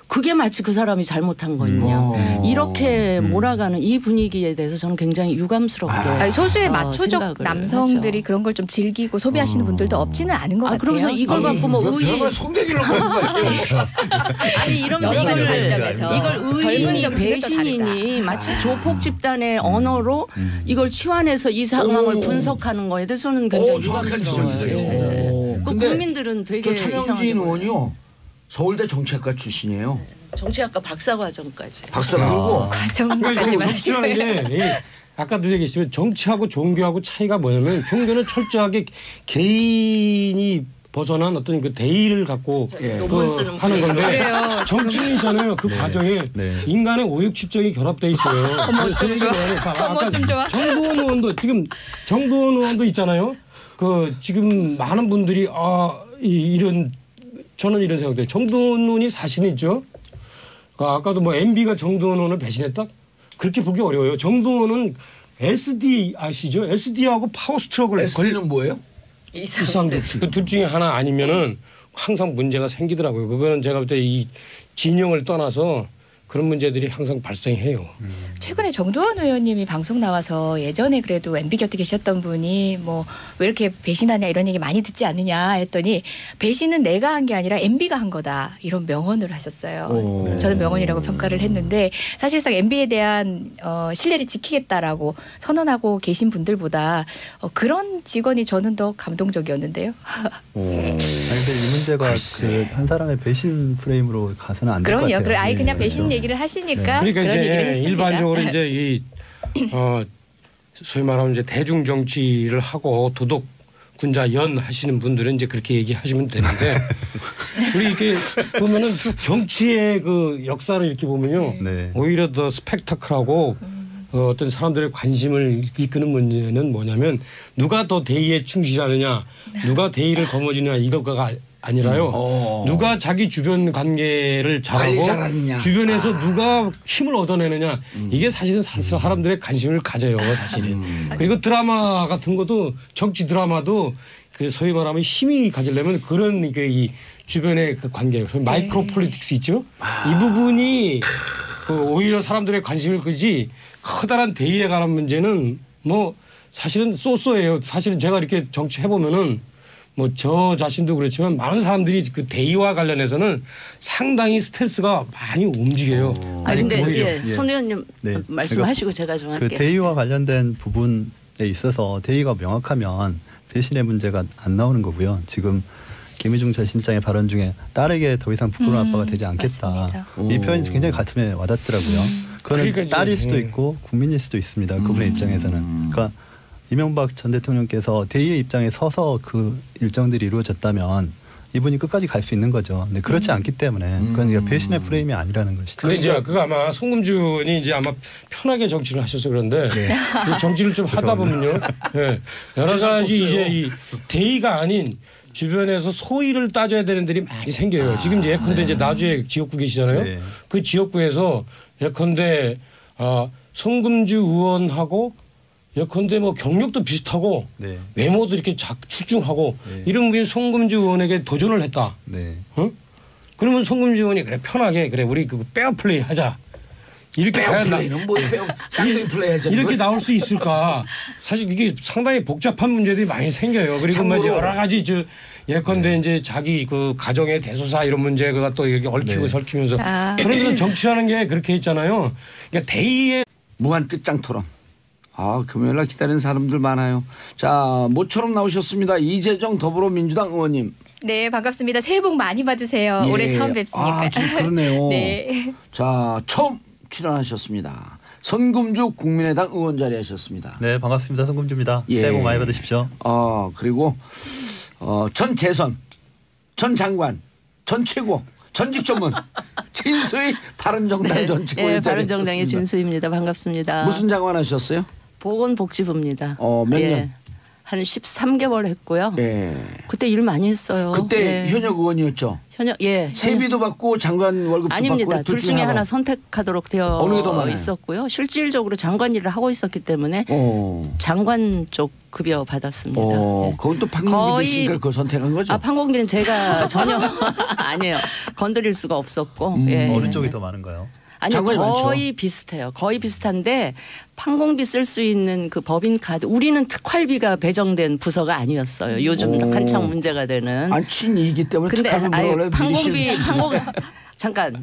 D: 그게 마치 그 사람이 잘못한 거냐 이렇게 몰아가는 이 분위기에 대해서 저는 굉장히 유감스럽게
B: 소수의 마초적 남성들이
D: 하죠.
B: 그런 걸 좀 즐기고 소비하시는 분들도 없지는 않은 것 같아요.
D: 그러면서 이걸 갖고 뭐 의회
A: 성대기를 보는 거예요.
D: 아니 이러면서
B: 여러 가지 관점에서
D: 이걸
B: 젊은
D: 의인이
B: 정치는 또
D: 배신이니 마치 조폭 집단의 언어로 이걸 치환해서 이 상황을 분석하는 거에 대해서는 굉장히
A: 정확한
D: 유감스러워요.
A: 지적이세요.
D: 그
A: 근데
D: 국민들은 되게
A: 저 차명진
D: 이상하게
A: 의원이요. 서울대 정치학과 출신이에요.
D: 정치학과 박사과정까지.
A: 박사 들고
B: 과정까지
E: 정치라는 게 아까도 얘기했지만 정치하고 종교하고 차이가 뭐냐면 종교는 철저하게 개인이 벗어난 어떤 그 대의를 갖고
D: 논문 쓰는
E: 하는 건데
B: 그래요.
E: 정치인이잖아요. 그 과정에 인간의 오욕 칠정이 결합돼 있어요.
B: 어머 좀 좋아.
E: 정도원 의원도 지금 정도원 의원도 있잖아요. 그 지금 많은 분들이 저는 이런 생각돼요. 정도원 의원이 사실이죠. 아까도 뭐 MB가 정도원 의원을 배신했다? 그렇게 보기 어려워요. 정도원 의원은 SD 아시죠? SD하고 파워스트로크를
A: SD는 뭐예요?
E: 이상도치. 그 둘 중에 하나 아니면은 항상 문제가 생기더라고요. 그거는 제가 볼 때 이 진영을 떠나서 그런 문제들이 항상 발생해요.
B: 최근에 정두원 의원님이 방송 나와서 예전에 그래도 MB 곁에 계셨던 분이 뭐 왜 이렇게 배신하냐 이런 얘기 많이 듣지 않느냐 했더니 배신은 내가 한 게 아니라 MB가 한 거다 이런 명언을 하셨어요. 저는 명언이라고 평가를 했는데 사실상 MB에 대한 신뢰를 지키겠다라고 선언하고 계신 분들보다 그런 직원이 저는 더 감동적이었는데요.
C: 아니 근데 이 문제가 그 한 사람의 배신 프레임으로 가서는 안 될 것 같아요.
B: 그럼요. 아예 그냥 배신
C: 그렇죠.
B: 얘기를 하시니까
E: 그러니까
B: 그런 얘기를
E: 이제
B: 했습니다.
E: 일반적으로 이제 이 소위 말하면 이제 대중 정치를 하고 도덕 군자 연 하시는 분들은 이제 그렇게 얘기하시면 되는데 우리 이렇게 보면은 쭉 정치의 그 역사를 이렇게 보면요 오히려 더 스펙타클하고 어떤 사람들의 관심을 이끄는 문제는 뭐냐면 누가 더 대의에 충실하느냐 누가 대의를 거머쥐느냐 이거가 아니라요. 누가 자기 주변 관계를 잘하고 주변에서 누가 힘을 얻어내느냐 이게 사실은 사람들의 관심을 가져요. 사실은. 그리고 드라마 같은 것도 정치 드라마도 그 소위 말하면 힘이 가지려면 그런 이 주변의 그 관계 마이크로 폴리틱스 있죠. 이 부분이 그 오히려 사람들의 관심을 끄지 커다란 대의에 관한 문제는 뭐 사실은 쏘쏘예요. 사실은 제가 이렇게 정치 해보면은 뭐 저 자신도 그렇지만 많은 사람들이 그 대의와 관련해서는 상당히 스트레스가 많이 움직여요.
D: 근데 손 의원님 말씀하시고 제가 좀 할게요.
C: 그 대의와 관련된 부분에 있어서 대의가 명확하면 배신의 문제가 안 나오는 거고요. 지금 김희중 전 실장의 발언 중에 딸에게 더 이상 부끄러운 아빠가 되지 않겠다.
B: 맞습니다.
C: 이 표현이 굉장히 가슴에 와닿더라고요. 그거는
E: 그러니까
C: 딸일
E: 이제,
C: 수도 있고 국민일 수도 있습니다. 그분의 입장에서는. 그러니까 이명박 전 대통령께서 대의의 입장에 서서 그 일정들이 이루어졌다면 이분이 끝까지 갈 수 있는 거죠. 근데 그렇지 않기 때문에 그건 배신의 프레임이 아니라는 것이죠.
E: 근데 이제 그거 아마 송금준이 이제 아마 편하게 정치를 하셔서 그런데 그 정치를 좀 하다 보면요, 예, 여러 가지 이제 이 대의가 아닌 주변에서 소위를 따져야 되는 들이 많이 생겨요. 지금 이제 예컨대 이제 나주에 지역구 계시잖아요.
C: 네.
E: 그 지역구에서 예컨대 송금주 의원하고 예컨대 뭐 경력도 비슷하고
C: 네.
E: 외모도 이렇게 출중하고
C: 네.
E: 이런 분이 송금주 의원에게 도전을 했다.
C: 네.
E: 그러면 송금주 의원이 그래 편하게 그래 우리 그 페어 플레이 하자. 이렇게
A: 페어 플레이는 뭐 쌍둥이 플레이 하자.
E: 이렇게 나올 수 있을까? 사실 이게 상당히 복잡한 문제들이 많이 생겨요. 그리고 뭐
A: 참고로.
E: 여러 가지 예컨대 이제 자기 그 가정의 대소사 이런 문제가 또 이렇게 얽히고
C: 네.
E: 설키면서 그런데도 정치라는 게 그렇게 있잖아요. 그러니까 대의의
A: 무한 끝장 토론. 금요일날 기다리는 사람들 많아요. 자, 모처럼 나오셨습니다. 이재정 더불어민주당 의원님.
B: 네, 반갑습니다. 새해 복 많이 받으세요. 올해 처음 뵙습니까?
A: 진짜 그러네요.
B: 네.
A: 자, 처음 출연하셨습니다. 선금주 국민의당 의원 자리하셨습니다.
C: 네, 반갑습니다. 송금주입니다.
A: 예.
C: 새해 복 많이 받으십시오.
A: 그리고 전 재선, 전 장관, 전 최고, 전직 전문 진수희 바른정당 전 최고위원
D: 네, 바른정당의
A: 자리하셨습니다.
D: 진수입니다. 반갑습니다.
A: 무슨 장관 하셨어요?
D: 보건복지부입니다.
A: 몇 년?
D: 한 13개월 했고요.
A: 예.
D: 그때 일 많이 했어요.
A: 그때
D: 예.
A: 현역 의원이었죠.
D: 세비도
A: 받고 장관 월급도
D: 아닙니다.
A: 받고
D: 둘 중에 하나 선택하도록 되어
A: 어느 게 더 많아요?
D: 있었고요. 실질적으로 장관 일을 하고 있었기 때문에 장관 쪽 급여 받았습니다. 예.
A: 그건 또 판공비 됐으니까 그걸 선택한 거죠.
D: 판공비는 제가 전혀 아니에요. 건드릴 수가 없었고. 예.
C: 어느 쪽이 더 많은가요?
D: 아니요,
A: 장관이
D: 거의
A: 많죠.
D: 비슷해요. 거의 비슷한데 판공비 쓸 수 있는 그 법인 카드 우리는 특활비가 배정된 부서가 아니었어요. 요즘 한창 문제가 되는.
A: 친이기 때문에
D: 근데
A: 특활비 원래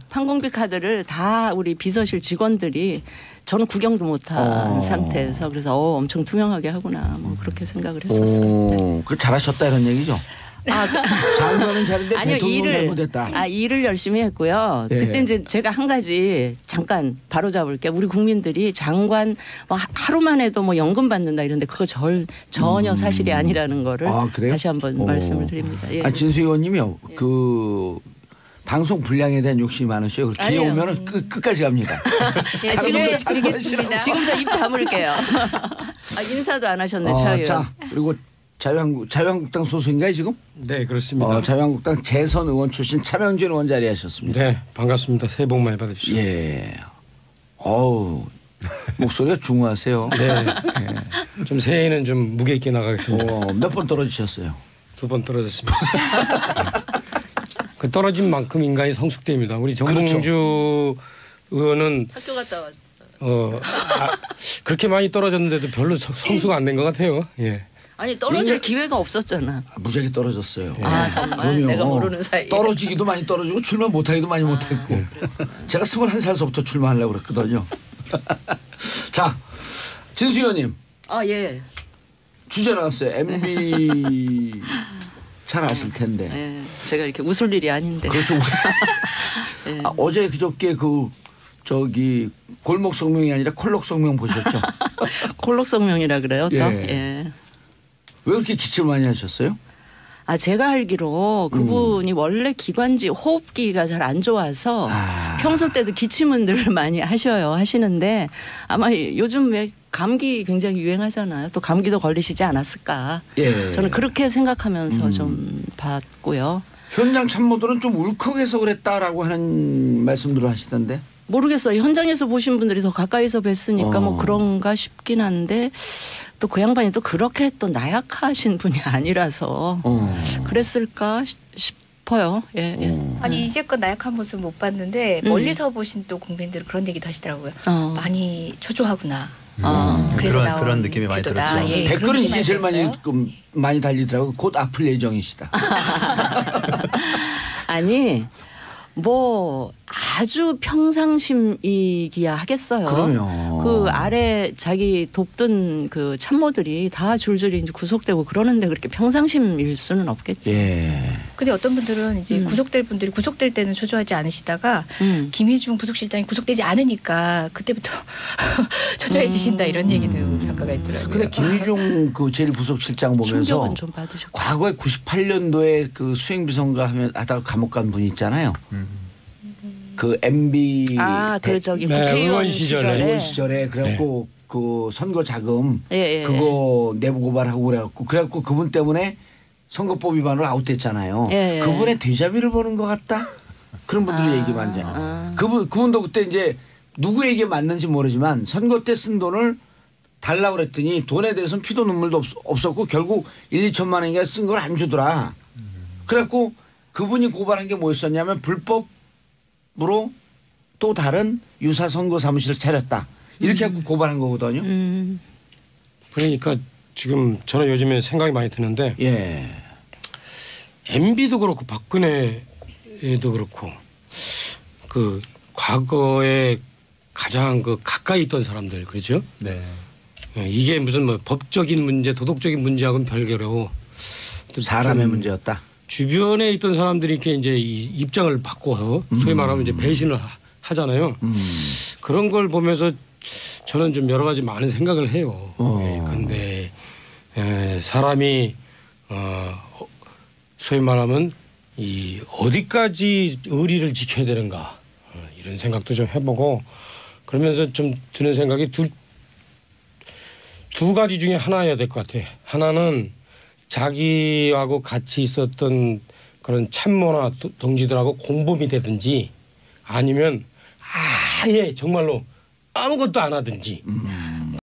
D: 판공비 카드를 다 우리 비서실 직원들이 저는 구경도 못한 상태에서 그래서 엄청 투명하게 하구나 뭐 그렇게 생각을 했었어요. 네.
A: 그 잘하셨다 이런 얘기죠. 장관은 잘했는데
D: 아니요,
A: 대통령 잘못했다.
D: 일을 열심히 했고요.
A: 예.
D: 그때 이제 제가 한 가지 잠깐 바로 잡을게요. 우리 국민들이 장관 하루만 해도 뭐 연금 받는다 이런데 그거 전혀 사실이 아니라는 거를
A: 그래요?
D: 다시 한번 말씀을 드립니다. 예.
A: 진수 의원님이요. 그 방송 분량에 대한 욕심이 많으셔요. 기회
D: 아니에요.
A: 오면은 끝까지 갑니다.
B: 네, 지금 드리겠습니다.
D: 지금부터 입 다물게요. 인사도 안 하셨네, 차 의원.
A: 자, 그리고 자유한국당 소속인가요 지금?
E: 네 그렇습니다.
A: 자유한국당 재선 의원 출신 차명진 의원 자리하셨습니다.
E: 네 반갑습니다. 새해 복 많이 받으십시오.
A: 예. 목소리가 중후하세요.
E: 네. 좀 새해에는 좀 무게 있게 나가겠습니다.
A: 몇 번 떨어지셨어요?
E: 2번 떨어졌습니다. 그 떨어진 만큼 인간이 성숙됩니다. 우리 정봉주 의원은
D: 학교 갔다 왔어요.
E: 그렇게 많이 떨어졌는데도 별로 성수가 안 된 것 같아요. 예.
D: 아니 떨어질 기회가 없었잖아.
A: 무지하게 떨어졌어요.
D: 정말
A: 그럼요.
D: 내가 모르는 사이에.
A: 떨어지기도 많이 떨어지고 출마 못하기도 많이 못했고. 제가 21살서부터 출마하려고 그랬거든요. 자, 진수 의원님.
D: 예.
A: 주제 나왔어요. MB 잘 아실 텐데.
D: 네, 제가 이렇게 웃을 일이 아닌데.
A: 그렇죠.
D: 네.
A: 어제 그저께 골목 성명이 아니라 콜록 성명 보셨죠?
D: 콜록 성명이라 그래요, 또.
A: 예.
D: 예.
A: 왜 그렇게 기침을 많이 하셨어요?
D: 제가 알기로 그분이 원래 기관지 호흡기가 잘 안 좋아서 평소 때도 기침은 늘 많이 하시는데 아마 요즘 왜 감기 굉장히 유행하잖아요. 또 감기도 걸리시지 않았을까.
A: 예.
D: 저는 그렇게 생각하면서 좀 봤고요.
A: 현장 참모들은 좀 울컥해서 그랬다라고 하는 말씀들을 하시던데.
D: 모르겠어요. 현장에서 보신 분들이 더 가까이서 뵀으니까 뭐 그런가 싶긴 한데 또 그 양반이 또 그렇게 또 나약하신 분이 아니라서 그랬을까 싶어요. 예.
B: 아니 이제껏 나약한 모습 못 봤는데 멀리서 보신 또 국민들은 그런 얘기도 하시더라고요. 많이 초조하구나. 그래서 나온
C: 그런 느낌이 많이
B: 태도다.
C: 들었죠.
B: 예,
A: 댓글은
B: 그런
A: 이게
B: 느낌이
A: 제일
B: 들었어요.
A: 많이 달리더라고요. 곧 아플 예정이시다.
D: 아니 뭐 아주 평상심이기야 하겠어요.
A: 그럼요.
D: 그 아래 자기 돕던 그 참모들이 다 줄줄이 이제 구속되고 그러는데 그렇게 평상심일 수는 없겠죠.
A: 예.
B: 근데 어떤 분들은 이제 구속될 분들이 구속될 때는 초조하지 않으시다가 김희중 부속실장이 구속되지 않으니까 그때부터 초조해지신다 이런 얘기도 평가가 있더라고요.
A: 근데 김희중 그 제일 부속실장 보면서
D: 충격은 좀 받으셨고.
A: 과거에 98년도에 그 수행비서인가 하다가 감옥 간 분 있잖아요. 그 MB
D: 그 저기
E: 네,
D: 국회의원
E: 의원 시절에.
A: 의원 시절에 그래갖고 그 선거 자금
D: 예.
A: 그거 내부 고발하고 그래갖고 그분 때문에 선거법 위반으로 아웃됐잖아요.
D: 예.
A: 그분의 데자뷰를 보는 것 같다. 그런 분들이 얘기 많이 하잖아요. 그분도 그때 이제 누구 얘기 맞는지 모르지만 선거 때 쓴 돈을 달라고 그랬더니 돈에 대해서는 피도 눈물도 없었고 결국 1, 2천만 원인가 쓴 걸 안 주더라. 그래갖고 그분이 고발한 게 뭐였었냐면 불법으로 또 다른 유사 선거 사무실을 차렸다. 이렇게 하고 고발한 거거든요.
E: 그러니까 지금 저는 요즘에 생각이 많이 드는데
A: 예.
E: MB도 그렇고 박근혜도 그렇고 그 과거에 가장 그 가까이 있던 사람들 그렇죠?
C: 네.
E: 이게 무슨 뭐 법적인 문제, 도덕적인 문제하고는 별개로
A: 사람의 문제였다.
E: 주변에 있던 사람들이 이렇게 이제 이 입장을 바꿔서 소위 말하면 이제 배신을 하잖아요. 그런 걸 보면서 저는 좀 여러 가지 많은 생각을 해요. 그런데 사람이 소위 말하면 이 어디까지 의리를 지켜야 되는가 이런 생각도 좀 해보고 그러면서 좀 드는 생각이 두 가지 중에 하나여야 될 것 같아. 하나는 자기하고 같이 있었던 그런 참모나 동지들하고 공범이 되든지 아니면 아예 정말로 아무것도 안 하든지